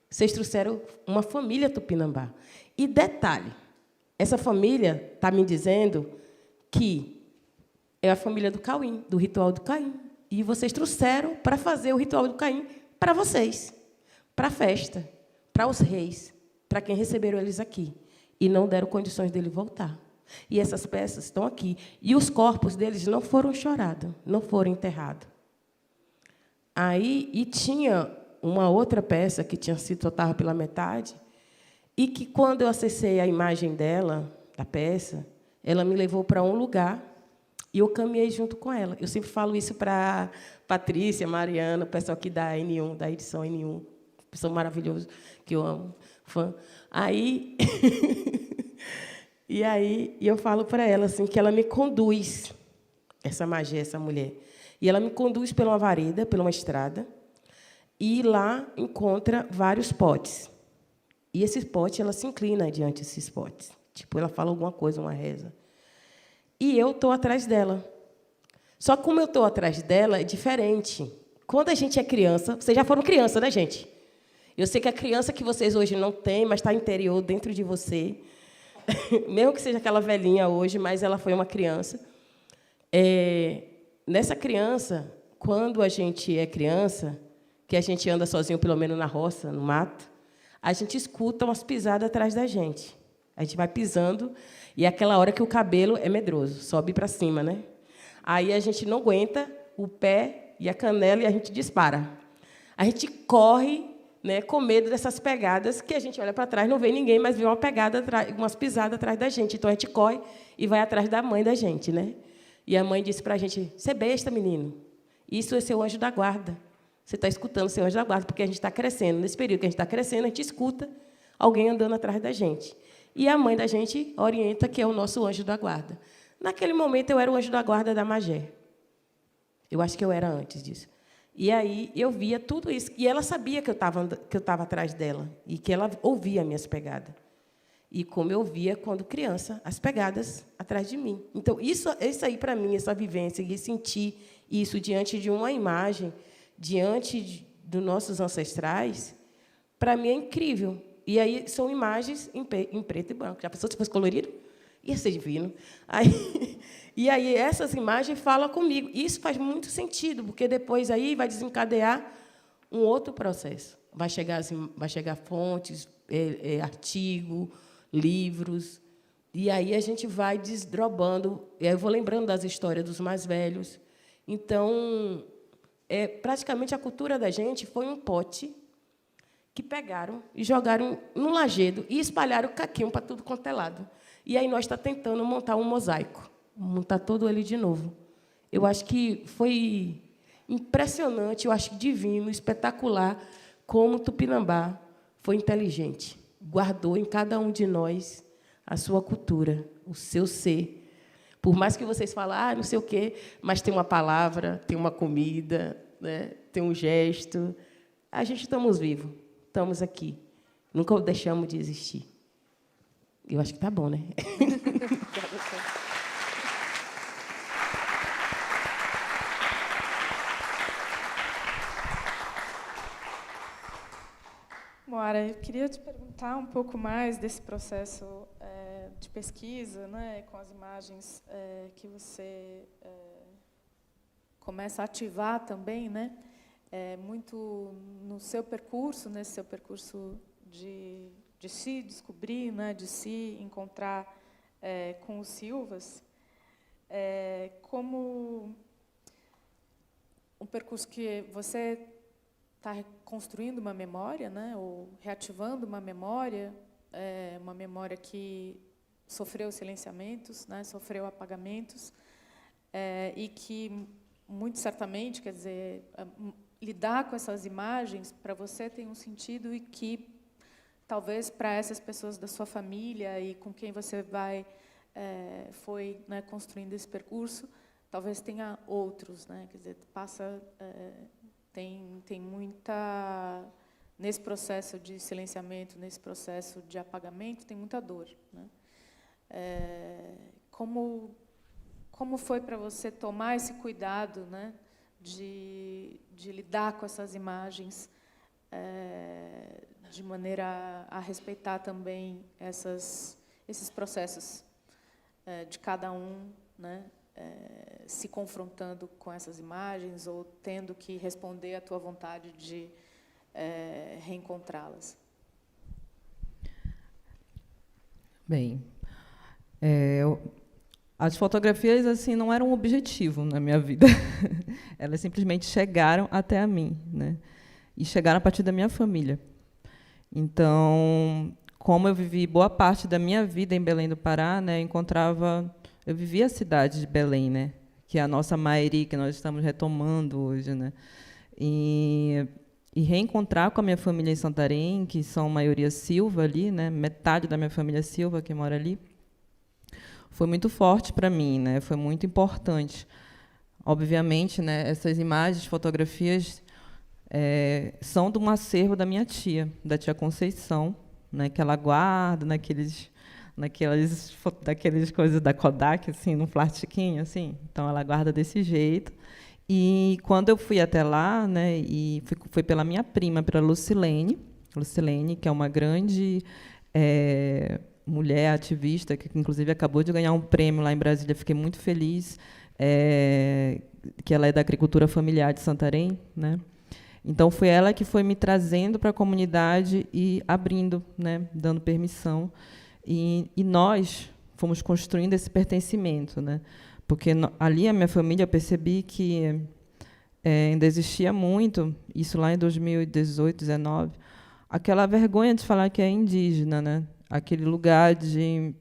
vocês trouxeram uma família tupinambá. E detalhe, essa família está me dizendo que é a família do Cauim, do ritual do Caim. E vocês trouxeram para fazer o ritual do Caim para vocês, para a festa, para os reis, para quem receberam eles aqui. E não deram condições dele voltar. E essas peças estão aqui. E os corpos deles não foram chorados, não foram enterrados. Aí, e tinha uma outra peça que tinha sido soltada pela metade, e que, quando eu acessei a imagem dela, da peça, ela me levou para um lugar e eu caminhei junto com ela. Eu sempre falo isso para Patrícia, Mariana, o pessoal aqui da N1, da edição N1, pessoal maravilhoso, que eu amo, fã. Aí, e eu falo para ela assim, que ela me conduz, essa magia, essa mulher. E ela me conduz pela uma vareda, pela uma estrada, e lá encontra vários potes. E esse pote, ela se inclina diante desses potes. Tipo, ela fala alguma coisa, uma reza. E eu estou atrás dela. Só que, como eu estou atrás dela, é diferente. Quando a gente é criança, vocês já foram criança, né, gente? Eu sei que a criança que vocês hoje não têm, mas está interior dentro de você, mesmo que seja aquela velhinha hoje, mas ela foi uma criança. Nessa criança, quando a gente é criança, que a gente anda sozinho, pelo menos na roça, no mato, a gente escuta umas pisadas atrás da gente. A gente vai pisando, e é aquela hora que o cabelo é medroso, sobe para cima, né? Aí a gente não aguenta o pé e a canela e a gente dispara. A gente corre, né, com medo dessas pegadas, que a gente olha para trás, não vê ninguém, mas vê uma pegada, umas pisadas atrás da gente. Então, a gente corre e vai atrás da mãe da gente, né? E a mãe disse para a gente, você é besta, menino. Isso é seu anjo da guarda. Você está escutando o seu anjo da guarda, porque a gente está crescendo. Nesse período que a gente está crescendo, a gente escuta alguém andando atrás da gente. E a mãe da gente orienta que é o nosso anjo da guarda. Naquele momento, eu era o anjo da guarda da Magé. Eu acho que eu era antes disso. E aí eu via tudo isso. E ela sabia que eu estava atrás dela e que ela ouvia minhas pegadas. E como eu via, quando criança, as pegadas atrás de mim. Então, isso aí, para mim, essa vivência, e sentir isso diante de uma imagem, diante dos nossos ancestrais, para mim é incrível. E aí são imagens em preto e branco. Já pensou se fosse colorido? Ia ser divino. E aí essas imagens falam comigo. E isso faz muito sentido, porque depois aí vai desencadear um outro processo. Vai chegar fontes, artigo, livros. E aí a gente vai desdobrando. Eu vou lembrando das histórias dos mais velhos. Então, praticamente a cultura da gente foi um pote que pegaram e jogaram num lajedo e espalharam o caquinho para tudo quanto é lado. E aí nós estamos tentando montar um mosaico, montar todo ele de novo. Eu acho que foi impressionante, eu acho divino, espetacular, como o Tupinambá foi inteligente. Guardou em cada um de nós a sua cultura, o seu ser. Por mais que vocês falem, não sei o quê, mas tem uma palavra, tem uma comida, né, tem um gesto. A gente estamos vivos. Estamos aqui. Nunca deixamos de existir. Eu acho que está bom, né? Moara, eu queria te perguntar um pouco mais desse processo de pesquisa, né, com as imagens que você começa a ativar também, né? Muito no seu percurso, nesse seu percurso de se descobrir, né, de se encontrar com os Silvas, como um percurso que você está reconstruindo uma memória, né, ou reativando uma memória que sofreu silenciamentos, né, sofreu apagamentos, e que, muito certamente, quer dizer, lidar com essas imagens, para você, tem um sentido, e que, talvez, para essas pessoas da sua família e com quem você foi, né, construindo esse percurso, talvez tenha outros, né, quer dizer, tem muita, nesse processo de silenciamento, nesse processo de apagamento, tem muita dor, né? Como foi para você tomar esse cuidado, né, de lidar com essas imagens de maneira a respeitar também esses processos de cada um, né, se confrontando com essas imagens ou tendo que responder à tua vontade de reencontrá-las? Bem, as fotografias assim não eram um objetivo na minha vida. Elas simplesmente chegaram até a mim, né? E chegaram a partir da minha família. Então, como eu vivi boa parte da minha vida em Belém do Pará, né, eu vivia a cidade de Belém, né, que é a nossa Mairi, que nós estamos retomando hoje, né, e reencontrar com a minha família em Santarém, que são maioria Silva ali, né, metade da minha família Silva que mora ali, foi muito forte para mim, né, foi muito importante. Obviamente, né, essas imagens, fotografias são de um acervo da minha tia, da tia Conceição, né, que ela guarda daqueles coisas da Kodak, assim, num plastiquinho, assim. Então, ela guarda desse jeito. E, quando eu fui até lá, né, e foi pela minha prima, pela Lucilene, que é uma grande mulher ativista, que, inclusive, acabou de ganhar um prêmio lá em Brasília, fiquei muito feliz, que ela é da agricultura familiar de Santarém, né? Então, foi ela que foi me trazendo para a comunidade e abrindo, né, dando permissão. E nós fomos construindo esse pertencimento, né? Porque ali a minha família, eu percebi que ainda existia muito, isso lá em 2018, 2019, aquela vergonha de falar que é indígena, né? Aquele lugar de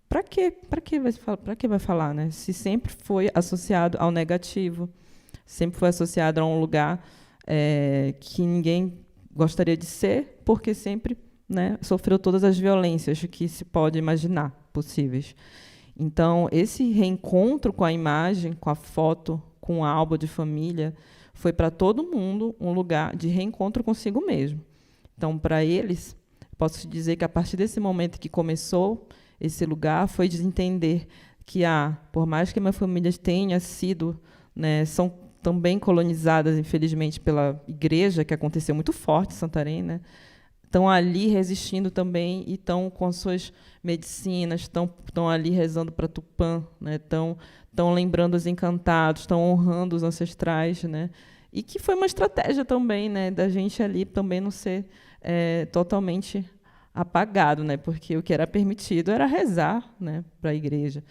para que vai falar, né? Se sempre foi associado ao negativo, sempre foi associado a um lugar que ninguém gostaria de ser, porque sempre, né, sofreu todas as violências que se pode imaginar possíveis. Então, esse reencontro com a imagem, com a foto, com o álbum de família, foi para todo mundo um lugar de reencontro consigo mesmo. Então, para eles, posso dizer que, a partir desse momento que começou esse lugar, foi de entender que, por mais que a minha família tenha sido, né, são também colonizadas, infelizmente, pela igreja, que aconteceu muito forte em Santarém, né? Estão ali resistindo também e estão com as suas medicinas, estão ali rezando para Tupã, né? Estão lembrando os encantados, estão honrando os ancestrais, né? E que foi uma estratégia também, né, da gente ali também não ser totalmente apagado, né? Porque o que era permitido era rezar, né, para a igreja.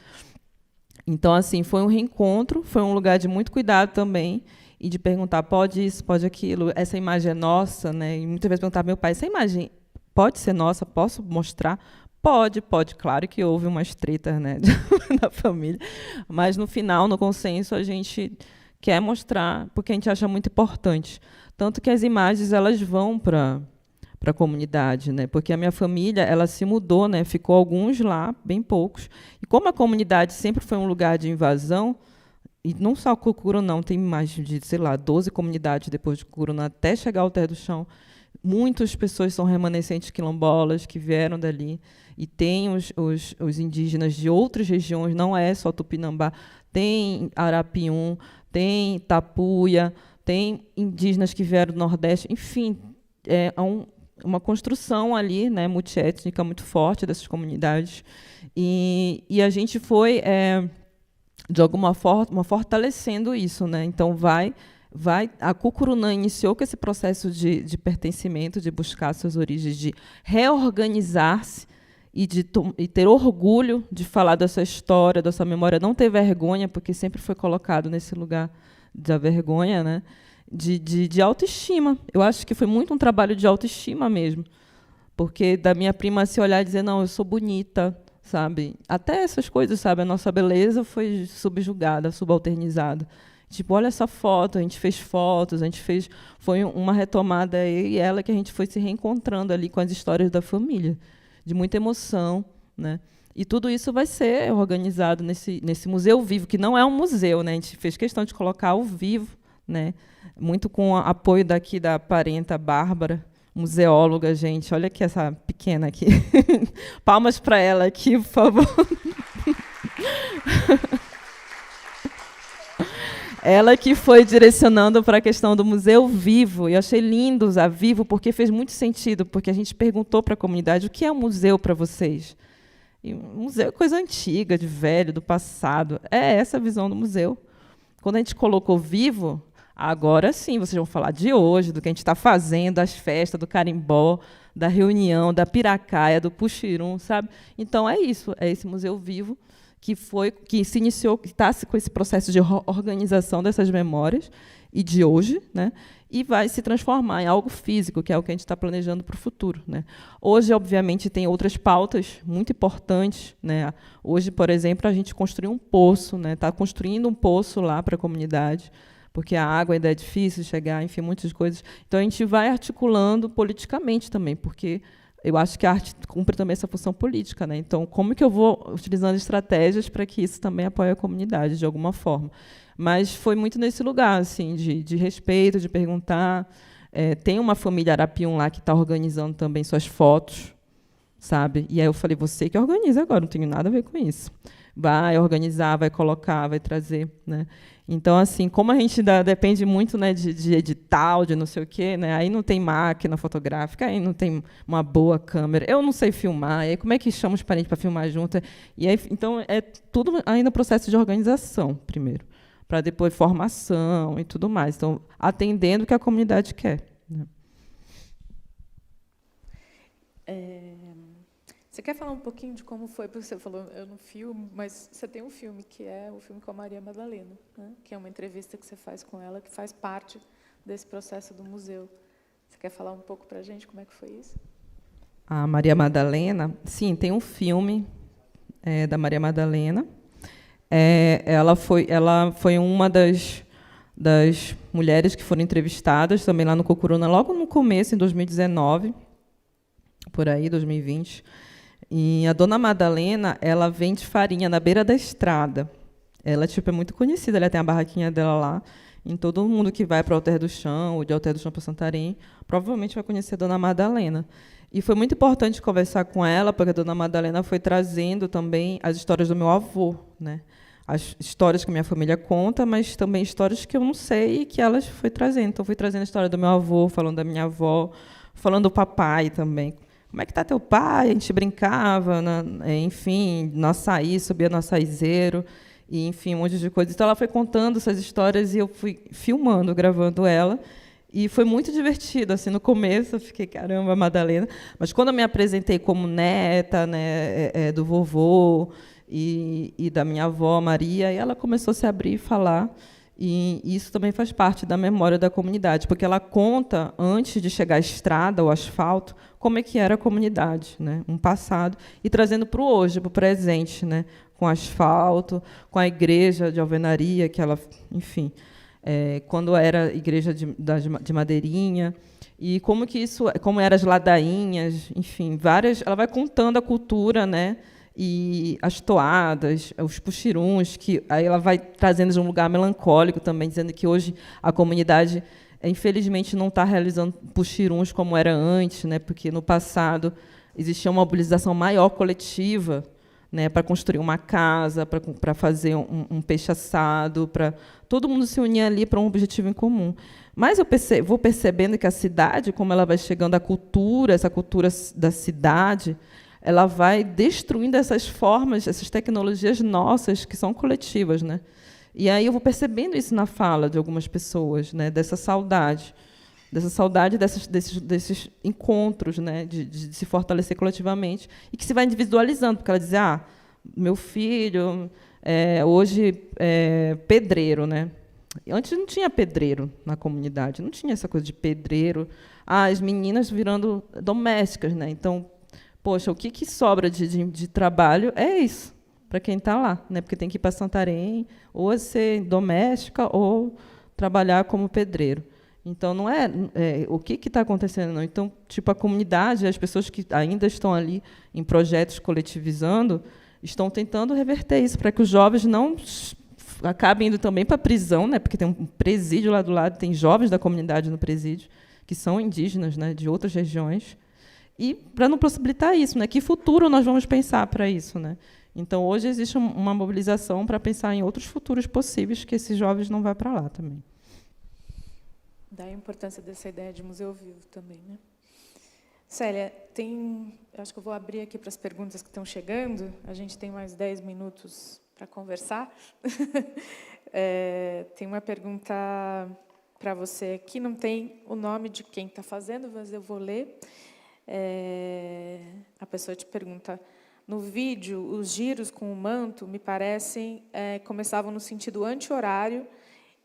Então, assim, foi um reencontro, foi um lugar de muito cuidado também, e de perguntar, pode isso, pode aquilo, essa imagem é nossa, né? E muitas vezes perguntar, meu pai, essa imagem pode ser nossa, posso mostrar? Pode, claro que houve umas tretas, né, da família, mas, no final, no consenso, a gente quer mostrar, porque a gente acha muito importante. Tanto que as imagens elas vão para a comunidade, né? Porque a minha família ela se mudou, né? Ficou alguns lá, bem poucos. E como a comunidade sempre foi um lugar de invasão, e não só Cucuruna, tem mais de, 12 comunidades depois de Cucuruna, até chegar ao Terra do Chão, muitas pessoas são remanescentes quilombolas que vieram dali, e tem os indígenas de outras regiões, não é só Tupinambá, tem Arapiuns, tem Tapuia, tem indígenas que vieram do Nordeste, enfim, uma construção ali, né, multiétnica muito forte dessas comunidades, e a gente foi de alguma forma fortalecendo isso, né? Então a Cucuruna iniciou com esse processo de pertencimento, de buscar suas origens, de reorganizar-se e ter orgulho de falar dessa história, dessa memória, não ter vergonha, porque sempre foi colocado nesse lugar da vergonha, né? de autoestima. Eu acho que foi muito um trabalho de autoestima mesmo, porque da minha prima se olhar e dizer, não, eu sou bonita, sabe? Até essas coisas, sabe? A nossa beleza foi subjugada, subalternizada. Tipo, olha essa foto, a gente fez fotos, a gente fez... Foi uma retomada, eu e ela, que a gente foi se reencontrando ali com as histórias da família, de muita emoção, né? E tudo isso vai ser organizado nesse museu vivo, que não é um museu, né? A gente fez questão de colocar ao vivo, né? Muito com o apoio daqui da parenta Bárbara, museóloga, gente. Olha aqui essa pequena aqui. Palmas para ela aqui, por favor. Ela que foi direcionando para a questão do museu vivo. E eu achei lindo usar vivo, porque fez muito sentido, porque a gente perguntou para a comunidade o que é um museu para vocês. E museu é coisa antiga, de velho, do passado. É essa a visão do museu. Quando a gente colocou vivo, agora sim, vocês vão falar de hoje, do que a gente está fazendo, das festas, do carimbó, da reunião, da piracaia, do puxirum, sabe? Então, é isso, é esse museu vivo que se iniciou, que está com esse processo de organização dessas memórias, e de hoje, né? E vai se transformar em algo físico, que é o que a gente está planejando para o futuro, né? Hoje, obviamente, tem outras pautas muito importantes, né? Hoje, por exemplo, a gente construiu um poço, né? Está construindo um poço lá para a comunidade, porque a água ainda é difícil chegar, enfim, muitas coisas. Então, a gente vai articulando politicamente também, porque eu acho que a arte cumpre também essa função política, né? Então, como que eu vou utilizando estratégias para que isso também apoie a comunidade, de alguma forma? Mas foi muito nesse lugar, assim, de respeito, de perguntar. Tem uma família Arapium lá que está organizando também suas fotos, sabe? E aí eu falei, você que organiza agora, não tenho nada a ver com isso. Vai organizar, vai colocar, vai trazer, né? Então, assim, como a gente depende muito, né, de edital, de não sei o quê, né? Aí não tem máquina fotográfica, aí não tem uma boa câmera. Eu não sei filmar, aí como é que chama os parentes para filmar junto? E aí, então, é tudo ainda processo de organização, primeiro, para depois formação e tudo mais. Então, atendendo o que a comunidade quer, né? Você quer falar um pouquinho de como foi? Porque você falou eu no filme, mas você tem um filme que é o filme com a Maria Madalena, né? Que é uma entrevista que você faz com ela, que faz parte desse processo do museu. Você quer falar um pouco para a gente como é que foi isso? A Maria Madalena, sim, tem um filme da Maria Madalena. Ela foi uma das mulheres que foram entrevistadas também lá no Cocuruna, logo no começo, em 2019, por aí, 2020. E a Dona Madalena, ela vende farinha na beira da estrada. Ela é muito conhecida, ela tem a barraquinha dela lá. Em todo mundo que vai para Alter do Chão, ou de Alter do Chão para Santarém, provavelmente vai conhecer a Dona Madalena. E foi muito importante conversar com ela, porque a Dona Madalena foi trazendo também as histórias do meu avô, né? As histórias que a minha família conta, mas também histórias que eu não sei e que ela foi trazendo. Então, fui trazendo a história do meu avô, falando da minha avó, falando do papai também. Como é que está teu pai? A gente brincava, enfim, no açaí, subia no açaizeiro, e, enfim, um monte de coisa. Então, ela foi contando essas histórias e eu fui filmando, gravando ela. E foi muito divertido. Assim, no começo, eu fiquei, caramba, Madalena. Mas, quando eu me apresentei como neta, né, do vovô e da minha avó, Maria, e ela começou a se abrir e falar. E isso também faz parte da memória da comunidade, porque ela conta, antes de chegar à estrada, o asfalto, como é que era a comunidade, né? Um passado, e trazendo para o hoje, para o presente, né? Com asfalto, com a igreja de alvenaria, que ela, enfim, quando era igreja de madeirinha, e como que isso, como eram as ladainhas, enfim, várias. Ela vai contando a cultura, né? E as toadas, os puxiruns, que aí ela vai trazendo de um lugar melancólico também, dizendo que hoje a comunidade, infelizmente, não está realizando puxiruns como era antes, né? Porque no passado existia uma mobilização maior coletiva, né? Para construir uma casa, para fazer um peixe assado, para todo mundo se unir ali para um objetivo em comum. Mas eu vou percebendo que a cidade, como ela vai chegando à cultura, essa cultura da cidade, ela vai destruindo essas formas, essas tecnologias nossas, que são coletivas, né? E aí eu vou percebendo isso na fala de algumas pessoas, né? Dessa saudade desses encontros, né? De se fortalecer coletivamente, e que se vai individualizando, porque ela diz, meu filho hoje é pedreiro, né? Antes não tinha pedreiro na comunidade, não tinha essa coisa de pedreiro. As meninas virando domésticas, né? Então, poxa, o que sobra de trabalho é isso, para quem está lá, né? Porque tem que ir para Santarém, ou ser doméstica, ou trabalhar como pedreiro. Então, não é o que está acontecendo, não. Então, tipo, a comunidade, as pessoas que ainda estão ali em projetos coletivizando, estão tentando reverter isso, para que os jovens não acabem indo também para a prisão, né? Porque tem um presídio lá do lado, tem jovens da comunidade no presídio, que são indígenas, né, de outras regiões, e para não possibilitar isso, né? Que futuro nós vamos pensar para isso, né? Então, hoje existe uma mobilização para pensar em outros futuros possíveis que esses jovens não vão para lá também. Da importância dessa ideia de museu vivo também, né? Célia, acho que eu vou abrir aqui para as perguntas que estão chegando. A gente tem mais 10 minutos para conversar. Tem uma pergunta para você aqui, não tem o nome de quem está fazendo, mas eu vou ler. A pessoa te pergunta: no vídeo, os giros com o manto, me parecem, começavam no sentido anti-horário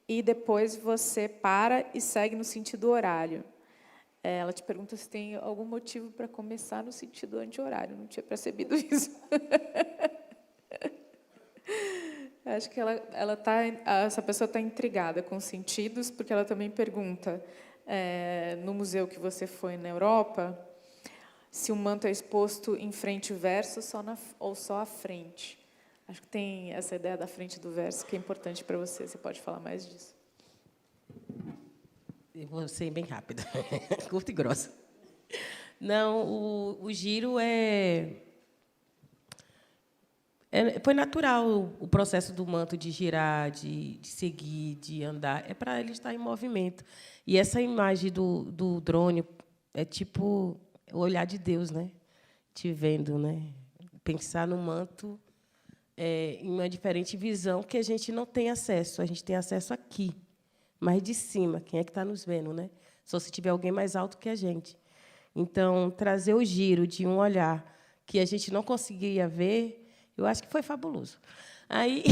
e depois você para e segue no sentido horário. Ela te pergunta se tem algum motivo para começar no sentido anti-horário. Não tinha percebido isso. Acho que essa pessoa está intrigada com os sentidos, porque ela também pergunta, no museu que você foi na Europa, se o manto é exposto em frente e verso ou só à frente. Acho que tem essa ideia da frente e do verso, que é importante para você. Você pode falar mais disso? Eu vou ser bem rápida, curta e grossa. Não, o giro foi natural o processo do manto de girar, de seguir, de andar. É para ele estar em movimento. E essa imagem do drone é tipo o olhar de Deus, né? Te vendo, né? Pensar no manto em uma diferente visão que a gente não tem acesso. A gente tem acesso aqui, mas de cima. Quem é que está nos vendo, né? Só se tiver alguém mais alto que a gente. Então, trazer o giro de um olhar que a gente não conseguia ver, eu acho que foi fabuloso. Aí,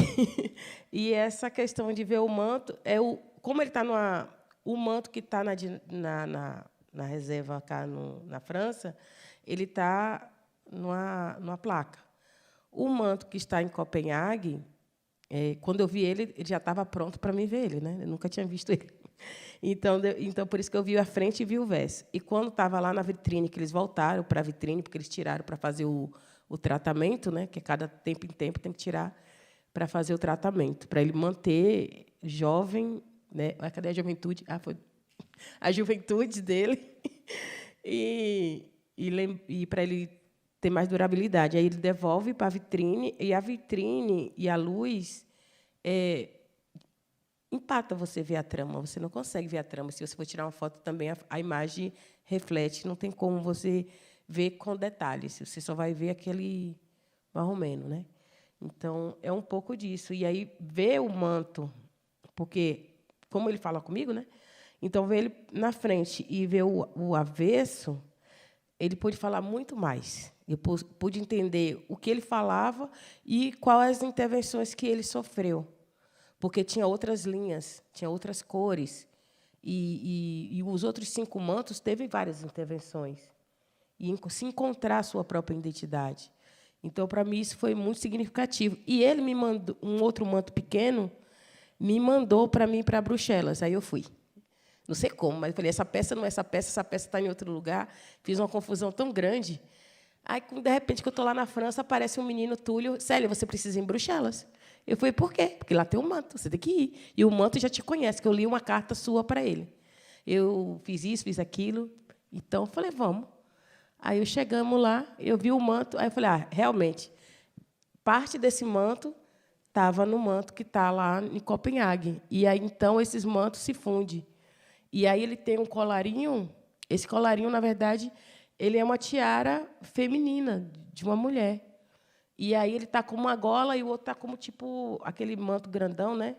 e essa questão de ver o manto, como ele está o manto que está na reserva cá na França, ele está numa placa. O manto que está em Copenhague, quando eu vi ele já estava pronto para mim ver ele, né? Eu nunca tinha visto ele. Então, por isso que eu vi a frente e vi o verso. E quando estava lá na vitrine, que eles voltaram para a vitrine, porque eles tiraram para fazer o tratamento, né? Que cada tempo em tempo tem que tirar para fazer o tratamento, para ele manter jovem, né? Cadê a juventude? Foi a juventude dele e para ele ter mais durabilidade. Aí ele devolve para a vitrine e a luz empata você ver a trama. Você não consegue ver a trama. Se você for tirar uma foto também, a imagem reflete. Não tem como você ver com detalhes. Você só vai ver aquele marromeno, né? Então, é um pouco disso. E aí, ver o manto, porque, como ele fala comigo, né? Então, ver ele na frente e ver o avesso, ele pôde falar muito mais. Eu pude entender o que ele falava e quais as intervenções que ele sofreu. Porque tinha outras linhas, tinha outras cores. E os outros 5 mantos teve várias intervenções. E se encontrar a sua própria identidade. Então, para mim, isso foi muito significativo. E ele me mandou, um outro manto pequeno, me mandou para mim para Bruxelas. Aí eu fui. Não sei como, mas eu falei, essa peça não é essa peça está em outro lugar. Fiz uma confusão tão grande. Aí, de repente, que eu estou lá na França, aparece um menino, Túlio, Célia, você precisa ir em Bruxelas. Eu falei, por quê? Porque lá tem um manto, você tem que ir. E o manto já te conhece, que eu li uma carta sua para ele. Eu fiz isso, fiz aquilo. Então, eu falei, vamos. Aí, chegamos lá, eu vi o manto, aí eu falei, realmente, parte desse manto estava no manto que está lá em Copenhague. E aí, então, esses mantos se fundem. E aí ele tem um colarinho, esse colarinho, na verdade, ele é uma tiara feminina de uma mulher. E aí ele está com uma gola e o outro está como tipo aquele manto grandão, né?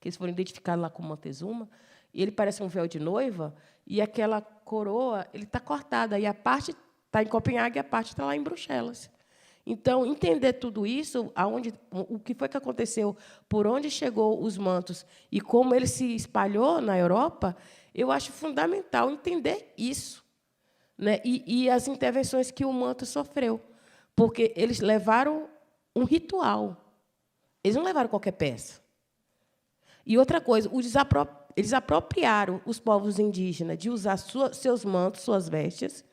Que eles foram identificados lá como Montezuma. E ele parece um véu de noiva e aquela coroa ele está cortada. E a parte está em Copenhague e a parte está lá em Bruxelas. Então, entender tudo isso, o que foi que aconteceu, por onde chegou os mantos e como ele se espalhou na Europa, eu acho fundamental entender isso, né? E as intervenções que o manto sofreu, porque eles levaram um ritual, eles não levaram qualquer peça. E outra coisa, eles apropriaram os povos indígenas de usar seus mantos, suas vestes,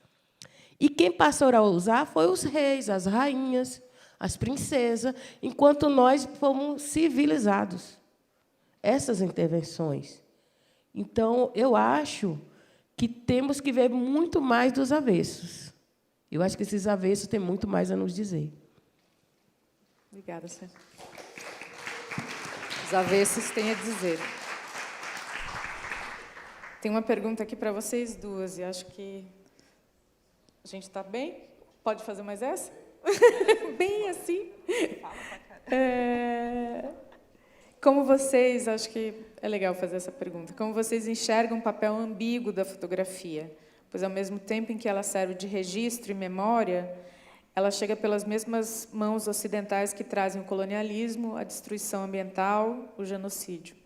e quem passou a usar foi os reis, as rainhas, as princesas, enquanto nós fomos civilizados. Essas intervenções. Então, eu acho que temos que ver muito mais dos avessos. Eu acho que esses avessos têm muito mais a nos dizer. Obrigada, Sérgio. Os avessos têm a dizer. Tem uma pergunta aqui para vocês duas, e acho que a gente está bem? Pode fazer mais essa? Bem assim? Como vocês, acho que é legal fazer essa pergunta, como vocês enxergam o papel ambíguo da fotografia? Pois, ao mesmo tempo em que ela serve de registro e memória, ela chega pelas mesmas mãos ocidentais que trazem o colonialismo, a destruição ambiental, o genocídio.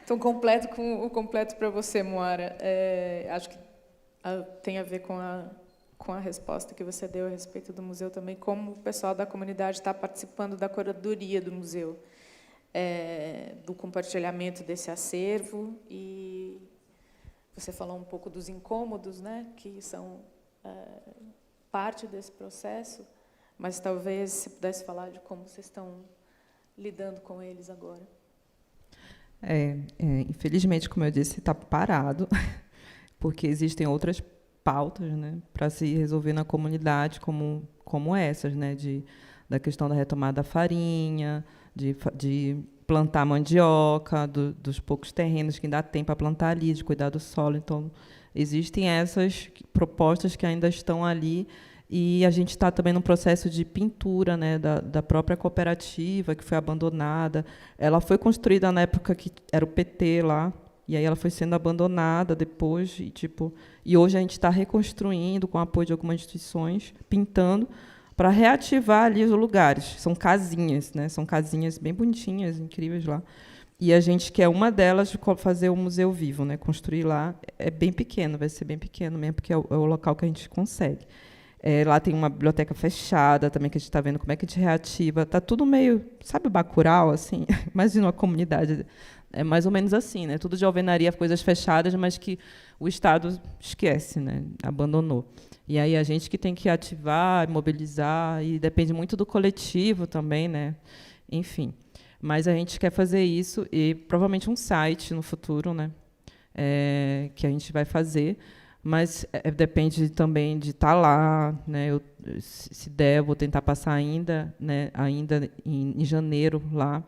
Então, o completo para você, Moara. Acho que tem a ver com a resposta que você deu a respeito do museu também, como o pessoal da comunidade está participando da curadoria do museu, do compartilhamento desse acervo. E você falou um pouco dos incômodos, né, que são parte desse processo, mas talvez se pudesse falar de como vocês estão lidando com eles agora. Infelizmente, como eu disse, está parado, porque existem outras pautas, né, para se resolver na comunidade, como essas, né, da questão da retomada da farinha, de plantar mandioca, dos poucos terrenos que ainda tem para plantar ali, de cuidar do solo. Então, existem essas propostas que ainda estão ali. E a gente está também num processo de pintura, né, da própria cooperativa, que foi abandonada. Ela foi construída na época que era o PT lá, e aí ela foi sendo abandonada depois. E hoje a gente está reconstruindo, com o apoio de algumas instituições, pintando, para reativar ali os lugares. São casinhas, né, são casinhas bem bonitinhas, incríveis lá. E a gente quer uma delas fazer o Museu Vivo, né, construir lá. É bem pequeno, vai ser bem pequeno mesmo, porque é o local que a gente consegue. Lá tem uma biblioteca fechada também, que a gente está vendo como é que a gente reativa. Está tudo meio, sabe, Bacurau, assim? Imagina uma comunidade. É mais ou menos assim, né? Tudo de alvenaria, coisas fechadas, mas que o Estado esquece, né? Abandonou. E aí a gente que tem que ativar, mobilizar, e depende muito do coletivo também, né? Enfim. Mas a gente quer fazer isso, e provavelmente um site no futuro, né? Que a gente vai fazer. Mas depende também de estar lá, né? Se der, eu vou tentar passar ainda, né? Ainda em janeiro lá,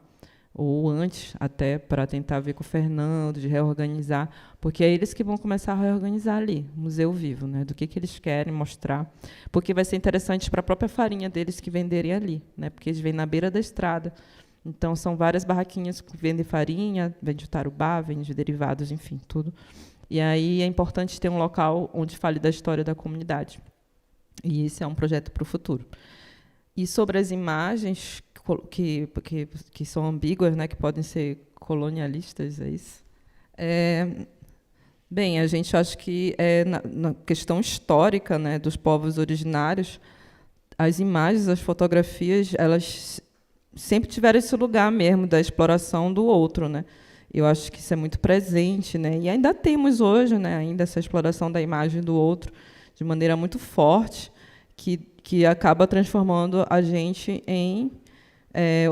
ou antes até, para tentar ver com o Fernando, de reorganizar, porque é eles que vão começar a reorganizar ali, o Museu Vivo, né? Do que eles querem mostrar, porque vai ser interessante para a própria farinha deles que venderem ali, né? Porque eles vêm na beira da estrada. Então, são várias barraquinhas que vendem farinha, vende tarubá, vende derivados, enfim, tudo. E aí é importante ter um local onde fale da história da comunidade. E esse é um projeto para o futuro. E sobre as imagens que são ambíguas, né, que podem ser colonialistas, é isso? Bem, a gente acha que na questão histórica, né, dos povos originários, as imagens, as fotografias, elas sempre tiveram esse lugar mesmo da exploração do outro, né? Eu acho que isso é muito presente, né? E ainda temos hoje, né, ainda essa exploração da imagem do outro de maneira muito forte, que acaba transformando a gente em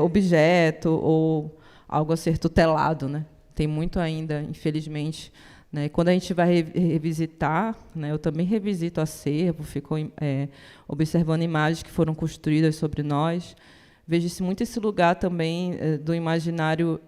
objeto ou algo a ser tutelado, né? Tem muito ainda, infelizmente, né? Quando a gente vai revisitar, né, eu também revisito o acervo, fico observando imagens que foram construídas sobre nós, vejo muito esse lugar também do imaginário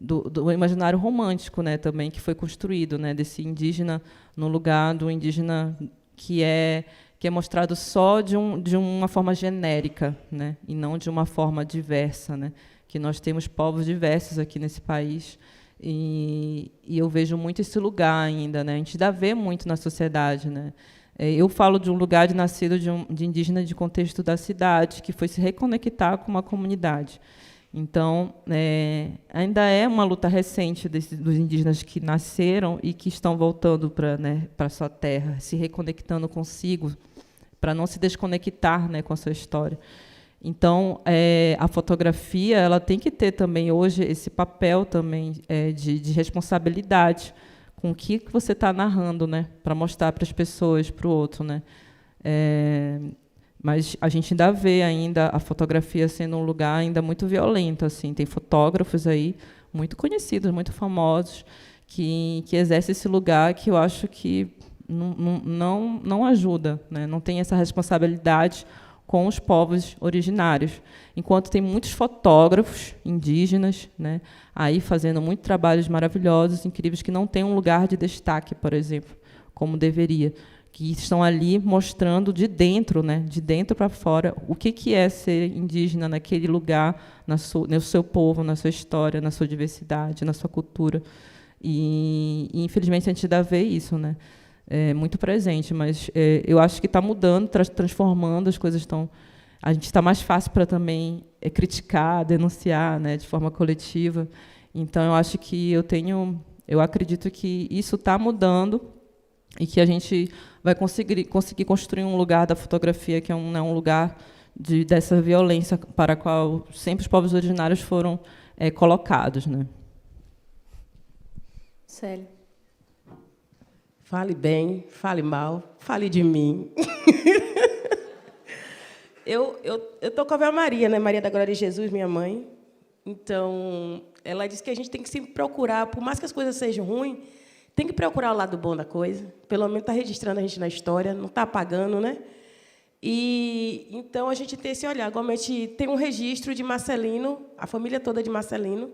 do imaginário romântico, né, também, que foi construído, né, desse indígena no lugar do indígena que é mostrado só de uma forma genérica, né, e não de uma forma diversa, né, que nós temos povos diversos aqui nesse país, E eu vejo muito esse lugar ainda, né? A gente ainda vê muito na sociedade, né? Eu falo de um lugar de nascido de indígena de contexto da cidade, que foi se reconectar com uma comunidade. Então, ainda é uma luta recente dos indígenas que nasceram e que estão voltando para a sua terra, se reconectando consigo, para não se desconectar, né, com a sua história. Então, a fotografia ela tem que ter também hoje esse papel também de responsabilidade com o que você está narrando, né, para mostrar para as pessoas, para o outro, né. Mas a gente ainda vê ainda a fotografia sendo um lugar ainda muito violento, assim. Tem fotógrafos aí muito conhecidos, muito famosos, que exercem esse lugar que eu acho que não ajuda, né, não tem essa responsabilidade com os povos originários, enquanto tem muitos fotógrafos indígenas, né, aí fazendo muitos trabalhos maravilhosos, incríveis, que não têm um lugar de destaque, por exemplo, como deveria, que estão ali mostrando de dentro, né, de dentro para fora, o que é ser indígena naquele lugar, no seu povo, na sua história, na sua diversidade, na sua cultura. E infelizmente, a gente ainda vê isso, né? Muito presente, mas eu acho que está mudando, transformando, as coisas estão... A gente está mais fácil para também criticar, denunciar, né, de forma coletiva. Então, eu acho que eu acredito que isso está mudando e que a gente vai conseguir construir um lugar da fotografia que é um lugar dessa violência para a qual sempre os povos originários foram colocados, né? Célia. Fale bem, fale mal, fale de mim. Eu estou com a Ave Maria, né? Maria da Glória de Jesus, minha mãe. Então, ela diz que a gente tem que sempre procurar, por mais que as coisas sejam ruins, tem que procurar o lado bom da coisa. Pelo menos está registrando a gente na história, não está apagando, né? E então a gente tem esse olhar. Igualmente, tem um registro de Marcelino, a família toda de Marcelino,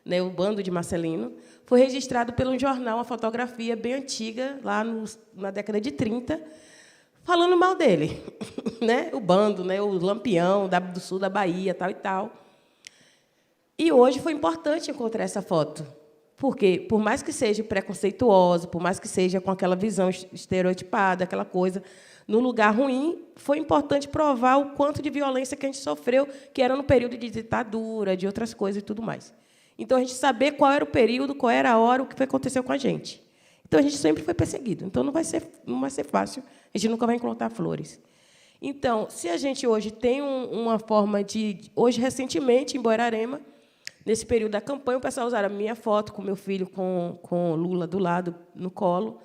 né, o bando de Marcelino, foi registrado pelo jornal, uma fotografia bem antiga, lá na década de 30, falando mal dele. Né? O bando, né, o Lampião, do sul da Bahia, tal e tal. E hoje foi importante encontrar essa foto, porque, por mais que seja preconceituoso, por mais que seja com aquela visão estereotipada, aquela coisa, no lugar ruim, foi importante provar o quanto de violência que a gente sofreu, que era no período de ditadura, de outras coisas e tudo mais. Então, a gente saber qual era o período, qual era a hora, o que aconteceu com a gente. Então, a gente sempre foi perseguido. Então, não vai ser fácil. A gente nunca vai encontrar flores. Então, se a gente hoje tem uma forma de... Hoje, recentemente, em Boirarema, nesse período da campanha, o pessoal usaram a minha foto com meu filho, com Lula do lado, no colo.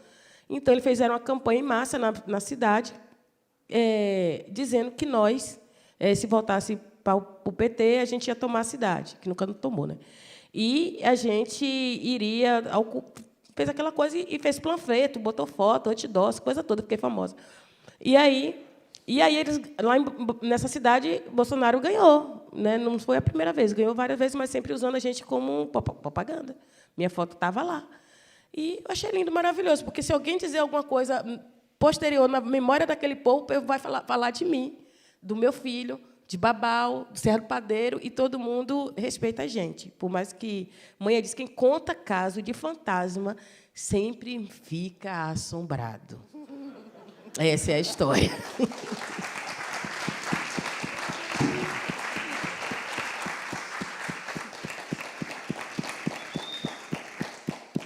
Então, eles fizeram uma campanha em massa na cidade, dizendo que nós, se votasse para o PT, a gente ia tomar a cidade, que nunca não tomou, né? E a gente iria... Fez aquela coisa e fez panfleto, botou foto, antidoce, coisa toda, fiquei famosa. E aí eles, lá nessa cidade, Bolsonaro ganhou. Né? Não foi a primeira vez, ganhou várias vezes, mas sempre usando a gente como propaganda. Minha foto estava lá. E eu achei lindo, maravilhoso, porque se alguém dizer alguma coisa posterior na memória daquele povo, vai falar de mim, do meu filho, de Babau, do Serra do Padeiro, e todo mundo respeita a gente. Por mais que... Mãe diz que quem conta caso de fantasma sempre fica assombrado. Essa é a história.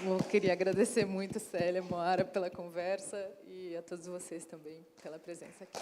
Eu queria agradecer muito, Célia, Moara, pela conversa e a todos vocês também pela presença aqui.